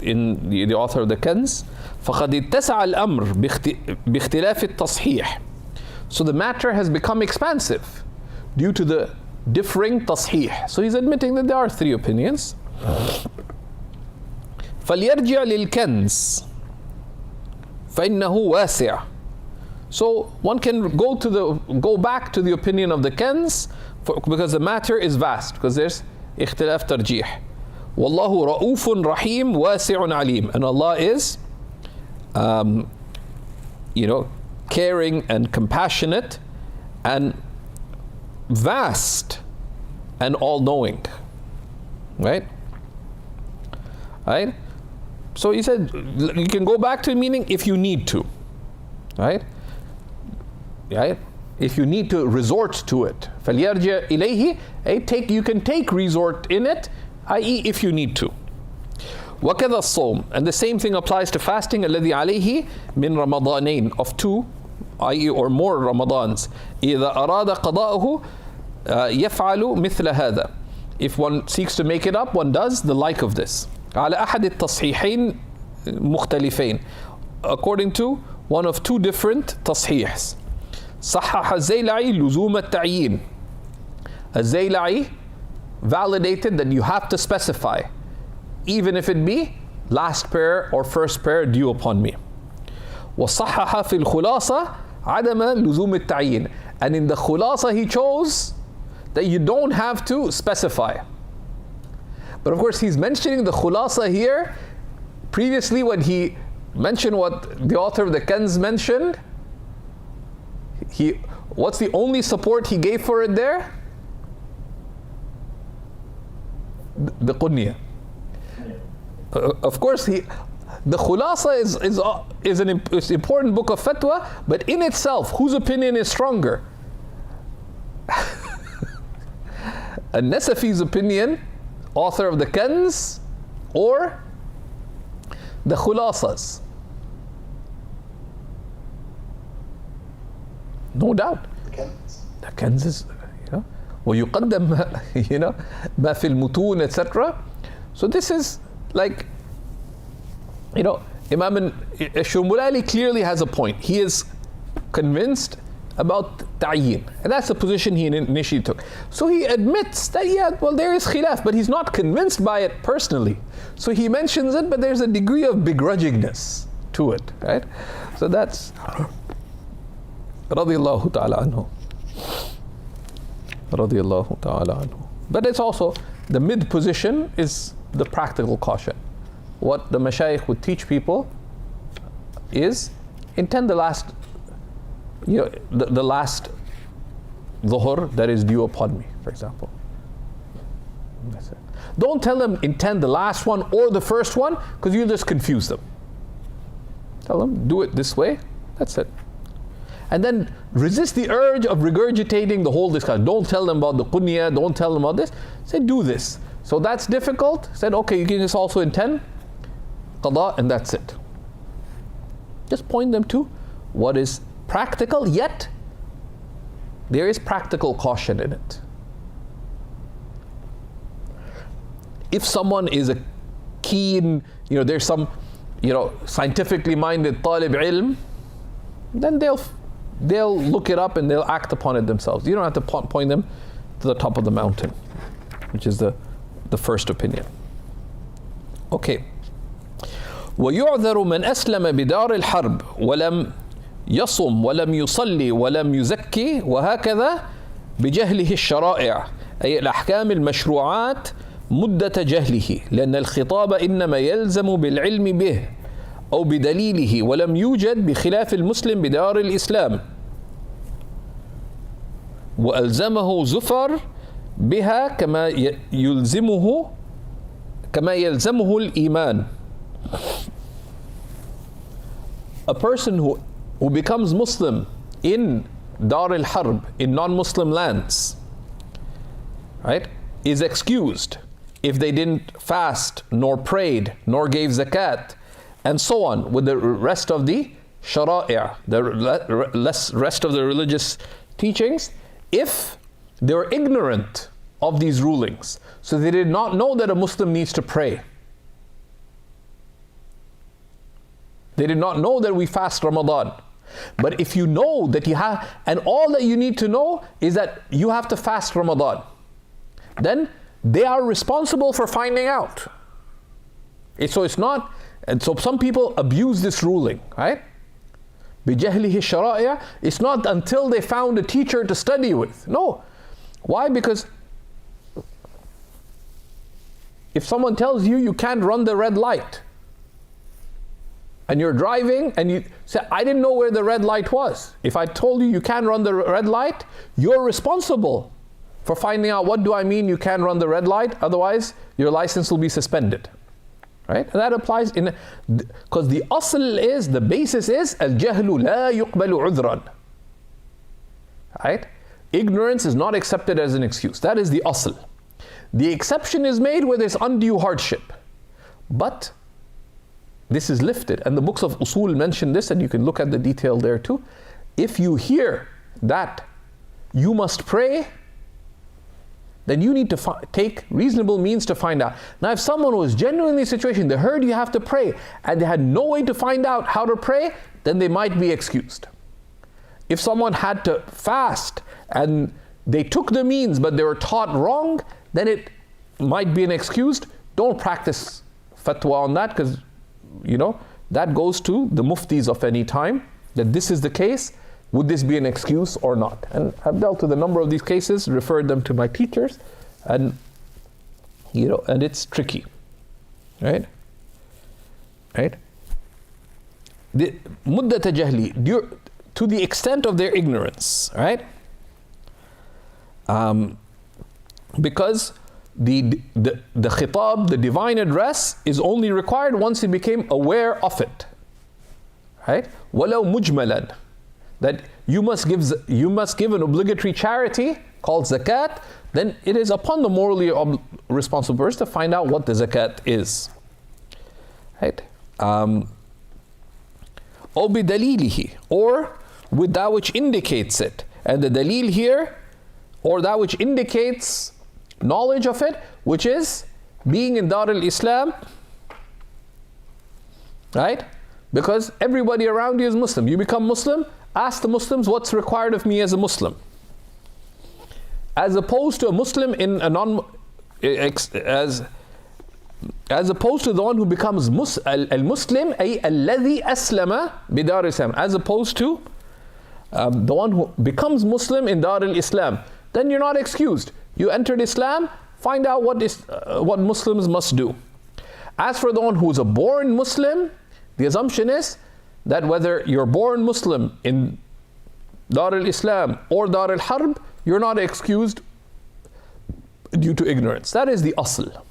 Speaker 1: in the author of the Kanz. فَقَدْ اتَّسَعَ الْأَمْرِ بِاخْتِلَافِ التَّصْحِيحِ. So the matter has become expansive due to the differing tasheeh. So he's admitting that there are three opinions. فَلْيَرْجِعْ لِلْكَنْزِ فَإِنَّهُ وَاسِعٌ. So one can go back to the opinion of the Kanz because the matter is vast, because there's اختلاف ترجيح. Wallahu ra'ufun rahim wasi'un alim. And Allah is, caring and compassionate and vast and all-knowing. Right? Right? So he said, you can go back to the meaning if you need to. Right? Right? If you need to resort to it. فَلْيَرْجِعْ إِلَيْهِ, you can take resort in it, i.e. if you need to. وَكَذَا الصَّوْمِ, and the same thing applies to fasting, الَّذِي عَلَيْهِ مِنْ رَمَضَانَيْن, of 2, i.e. or more Ramadans. إِذَا أَرَادَ قَضَاءَهُ يَفْعَلُ مِثْلَ هَذَا. If one seeks to make it up, one does the like of this. على أحد التصحيحين مختلفين, according to one of 2 different تصحيحs. صحح الزيلعي لزوم التعيين. الزيلعي validated that you have to specify, even if it be last prayer or first prayer due upon me. وصحح في الخلاصة عدم لزوم التعيين. And in the khulasa he chose that you don't have to specify. But of course he's mentioning the khulasa here. Previously when he mentioned what the author of the Kanz mentioned, what's the only support he gave for it there? The Qunya. Of course, the Khulasa is an important book of fatwa, but in itself, whose opinion is stronger? An-Nasafi's opinion, author of the Kanz, or the Khulasas? No doubt. The Kanz is, ويقدم ما في المتون, etc. So this is like, Imam Shumulali clearly has a point. He is convinced about ta'yin, and that's the position he initially took. So he admits that there is khilaf, but he's not convinced by it personally. So he mentions it, but there's a degree of begrudgingness to it, right? So that's radiyallahu ta'ala anhu. Radiyallahu ta'ala anhu. But it's also, the mid position is the practical caution. What the mashayikh would teach people is intend the last, the last dhuhr that is due upon me, for example. That's it. Don't tell them intend the last one or the first one, because you'll just confuse them. Tell them do it this way, that's it. And then resist the urge of regurgitating the whole discussion. Don't tell them about the qunya, don't tell them about this. Say, do this. So that's difficult. Said, okay, you can just also intend qada, and that's it. Just point them to what is practical, yet there is practical caution in it. If someone is a keen, there's some, scientifically minded talib ilm, then they'll look it up and they'll act upon it themselves. You don't have to point them to the top of the mountain, which is the first opinion. Okay. ويعذر من أسلم بدار الحرب ولم يصم ولم يصلي ولم يزكي وهكذا بجهله الشرائع أي الأحكام المشروعات مدة جهله لأن الخطاب إنما يلزم بالعلم به أو بدليله ولم يوجد بخلاف المسلم بدار الإسلام وألزمه زفر بها كما يلزمه الإيمان. A person who becomes Muslim in Dar al-Harb, in non-Muslim lands, right, is excused if they didn't fast, nor prayed, nor gave zakat, and so on, with the rest of the shara'i', the rest of the religious teachings, if they were ignorant of these rulings. So they did not know that a Muslim needs to pray. They did not know that we fast Ramadan. But if you know that you have, and all that you need to know is that you have to fast Ramadan, then they are responsible for finding out. So it's not, and so some people abuse this ruling, right? بِجَهْلِهِ الشَّرَائِعَ. It's not until they found a teacher to study with. No. Why? Because if someone tells you you can't run the red light, and you're driving and you say, I didn't know where the red light was. If I told you you can't run the red light, you're responsible for finding out what do I mean you can't run the red light, otherwise your license will be suspended. Right? And that applies in, because the asl is, the basis is, al-jahlu la yuqbalu udran. Right? Ignorance is not accepted as an excuse. That is the asl. The exception is made where there's undue hardship. But this is lifted, and the books of usul mention this, and you can look at the detail there too. If you hear that you must pray, then you need to take reasonable means to find out. Now, if someone was genuinely in a situation, they heard you have to pray, and they had no way to find out how to pray, then they might be excused. If someone had to fast, and they took the means, but they were taught wrong, then it might be an excuse. Don't practice fatwa on that, because that goes to the muftis of any time, that this is the case. Would this be an excuse or not? And I've dealt with a number of these cases, referred them to my teachers, and and it's tricky, right? Right? The muddat jahli, to the extent of their ignorance, right? Because the khitab, the divine address, is only required once he became aware of it, right? وَلَوْ مُجْمَلًا, that you must give an obligatory charity called zakat, then it is upon the morally responsible person to find out what the zakat is, right? أو بِدَلِيلِهِ, or with that which indicates it. And the dalil here, or that which indicates knowledge of it, which is being in Dar al-Islam, right? Because everybody around you is Muslim. You become Muslim, ask the Muslims what's required of me as a Muslim. As opposed to a Muslim in a as opposed to the one who becomes al-Muslim, ay alladhi aslama bidar al-Islam, as opposed to the one who becomes Muslim in Dar al-Islam. Then you're not excused. You entered Islam, find out what Muslims must do. As for the one who's a born Muslim, the assumption is that whether you're born Muslim in Dar al-Islam or Dar al-Harb, you're not excused due to ignorance. That is the asl.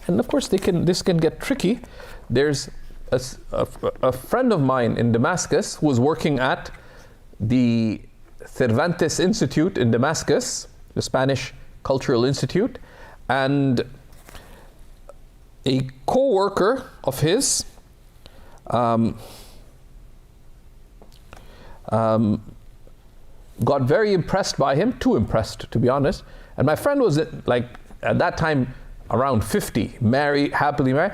Speaker 1: And of course, this can get tricky. There's a friend of mine in Damascus who was working at the Cervantes Institute in Damascus, the Spanish Cultural Institute, and a co-worker of his got very impressed by him, too impressed to be honest. And my friend was like at that time around 50, married, happily married,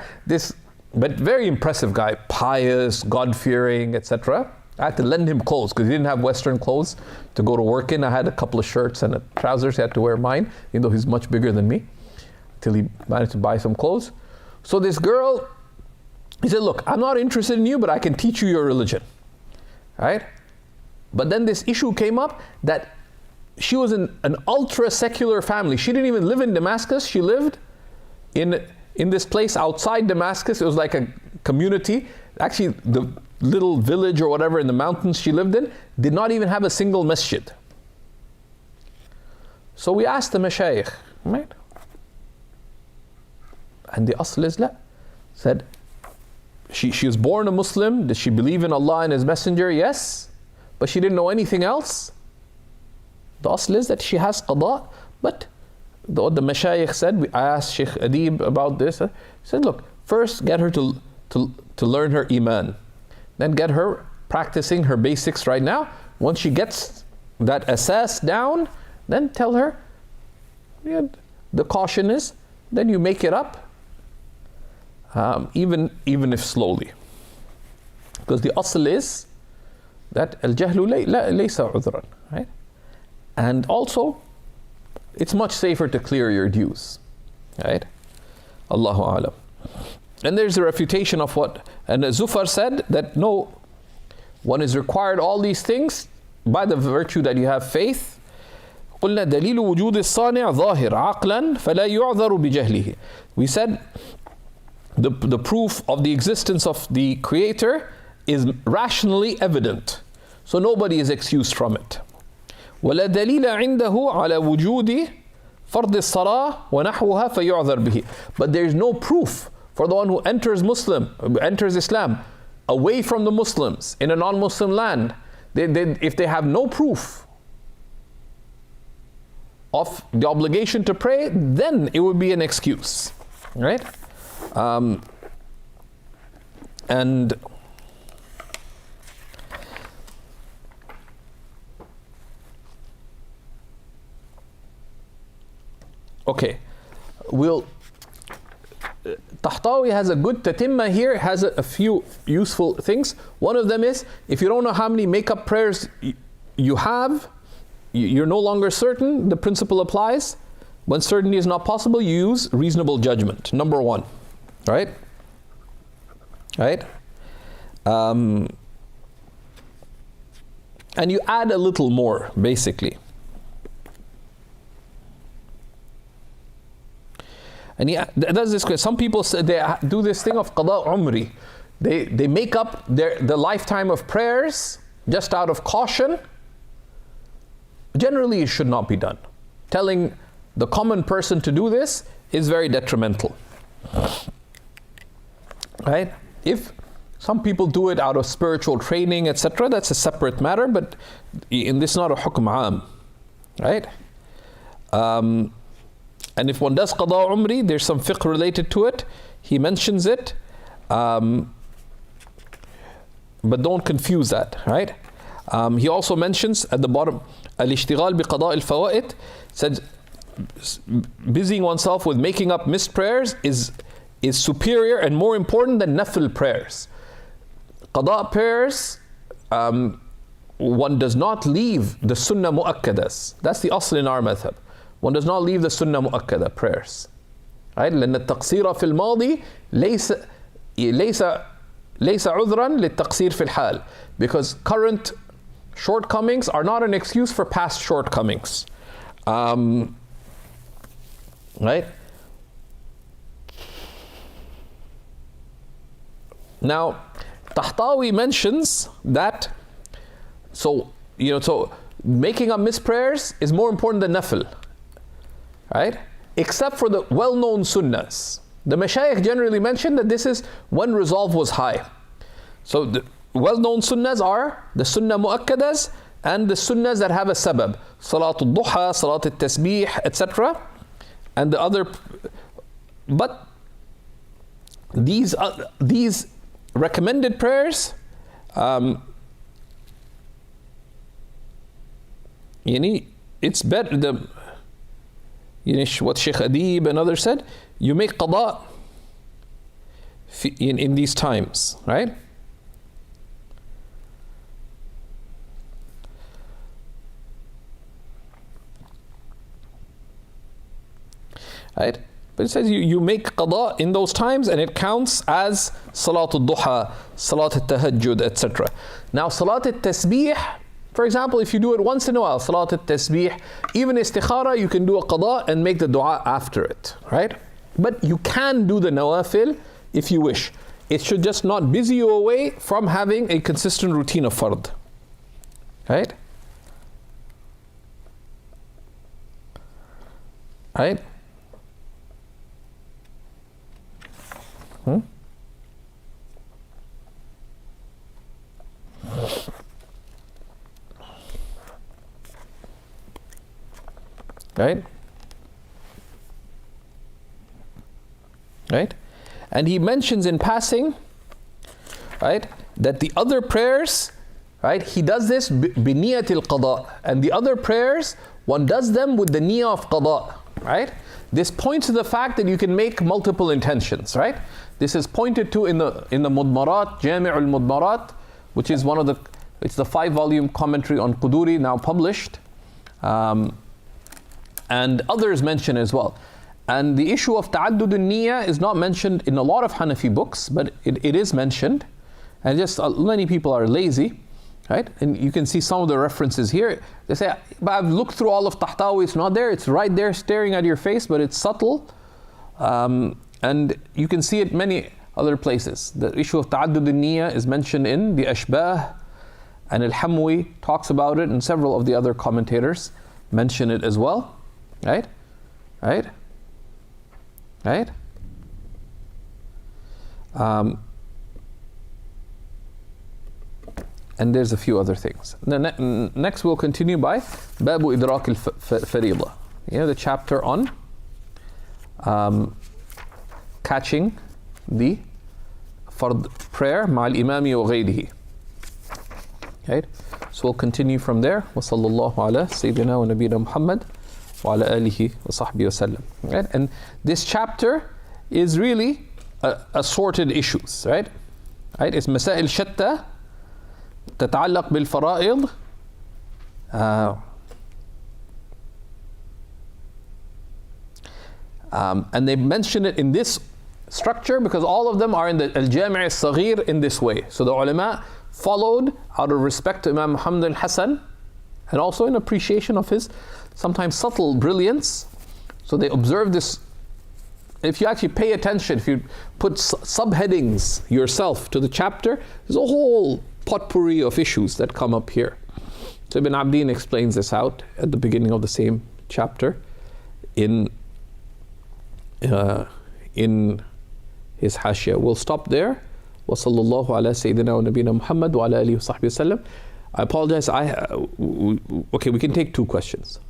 Speaker 1: but very impressive guy, pious, God-fearing, etc. I had to lend him clothes because he didn't have Western clothes to go to work in. I had a couple of shirts and trousers. He had to wear mine, even though he's much bigger than me, till he managed to buy some clothes. So this girl, he said, look, I'm not interested in you, but I can teach you your religion, right? But then this issue came up that she was in an ultra-secular family. She didn't even live in Damascus. She lived in this place outside Damascus. It was like a community. Actually, the little village or whatever in the mountains she lived in did not even have a single masjid. So we asked the Shaykh, right? And the asl is la. Said, she was born a Muslim. Did she believe in Allah and His Messenger? Yes. But she didn't know anything else. The asl is that she has qada. But what the Mashayikh said, I asked Shaykh Adib about this. He said, look, first get her to learn her iman. Then get her practicing her basics right now. Once she gets that asas down, then tell her, the caution is, then you make it up, even if slowly. Because the asl is that al-jahlu laysa udran, right? And also, it's much safer to clear your dues, right? Allahu a'lam. And there's a refutation of what, and Zufar said that no, one is required all these things by the virtue that you have faith, قلنا دليل وجود الصانع ظاهر عقلا فلا يعذر بجهله. We said the proof of the existence of the creator is rationally evident, so nobody is excused from it. ولا دليل عنده على وجود فرض الصلاة ونحوها فيعذر به. But there is no proof for the one who enters Islam away from the Muslims in a non-Muslim land. If they have no proof of the obligation to pray, then it would be an excuse, right? And okay, Tahtawi has a good tatimma here, has a few useful things. One of them is, if you don't know how many make-up prayers you have, you're no longer certain, the principle applies. When certainty is not possible, you use reasonable judgment. Number one, right? Right? And you add a little more, basically. And he does this. Some people say they do this thing of qada umri. They make up the lifetime of prayers just out of caution. Generally, it should not be done. Telling the common person to do this is very detrimental. Right? If some people do it out of spiritual training, etc., that's a separate matter, but in this is not a hukm aam. Right? And if one does qada umri, there's some fiqh related to it. He mentions it, but don't confuse that, right? He also mentions at the bottom, al-ishtighal bi qada al-fawaid, said busying oneself with making up missed prayers is superior and more important than nafil prayers. Qada prayers, one does not leave the sunnah mu'akkadas. That's the asl in our madhab. One does not leave the sunnah mu'akkada prayers. Right? لأن التقصير في الماضي ليس عذرا للتقصير في الحال. Because current shortcomings are not an excuse for past shortcomings. Right? Now, Tahtawi mentions that, so making up missed prayers is more important than nafil. Right? Except for the well-known sunnahs. The mashayikh generally mention that this is when resolve was high. So the well-known sunnahs are the sunnah mu'akkadas and the sunnahs that have a sabab. Salatul duha, salatul tasbih, etc. And the other, but these recommended prayers, it's better, what Shaykh Adib and others said, you make qada in these times, right? Right? But it says you make qada in those times and it counts as salatul duha, salatul tahajjud, etc. Now salatul tasbih, for example, if you do it once in a while, salatul tasbih, even istikhara, you can do a qada and make the dua after it, right? But you can do the nawafil if you wish. It should just not busy you away from having a consistent routine of fard. Right? Right? Right? Right? And he mentions in passing, right, that the other prayers, right, he does this biniyatil qada, and the other prayers, one does them with the niyyah of qada, right? This points to the fact that you can make multiple intentions, right? This is pointed to in the Mudmarat, Jami' al-Mudmarat, which is it's the 5-volume commentary on Quduri, now published. And others mention as well. And the issue of ta'addud al-niyyah is not mentioned in a lot of Hanafi books, but it is mentioned. And just many people are lazy. Right? And you can see some of the references here. They say, but I've looked through all of Tahtawi, it's not there. It's right there staring at your face, but it's subtle. And you can see it many other places. The issue of ta'addud al-niyya is mentioned in the Ashbah, and al-Hamwi talks about it, and several of the other commentators mention it as well. Right? Right? Right? And there's a few other things. Next we'll continue by Babu Idrak al-Fariḍah. The chapter on catching the fard prayer ma'al imami wa ghayrihi. Right? So we'll continue from there. Wa sallallahu ala sayyidina wa nabiyina Muhammad wa ala alihi wa sahbihi wa sallam. Right? And this chapter is really assorted issues, right? Right? It's masail shatta تتعلق بالفرائض and they mention it in this structure because all of them are in the al-Jami' al-Saghir in this way. So the ulama followed out of respect to Imam Muhammad al-Hasan and also in appreciation of his sometimes subtle brilliance. So they observed this. If you actually pay attention, if you put subheadings yourself to the chapter, there's a whole potpourri of issues that come up here. So Ibn Abdin explains this out at the beginning of the same chapter in his Hashia. We'll stop there. Wa sallallahu ala sayyidina wa nabiyina Muhammad wa ala alihi wa sahbihi wa sallam. I apologize. Okay, we can take two questions.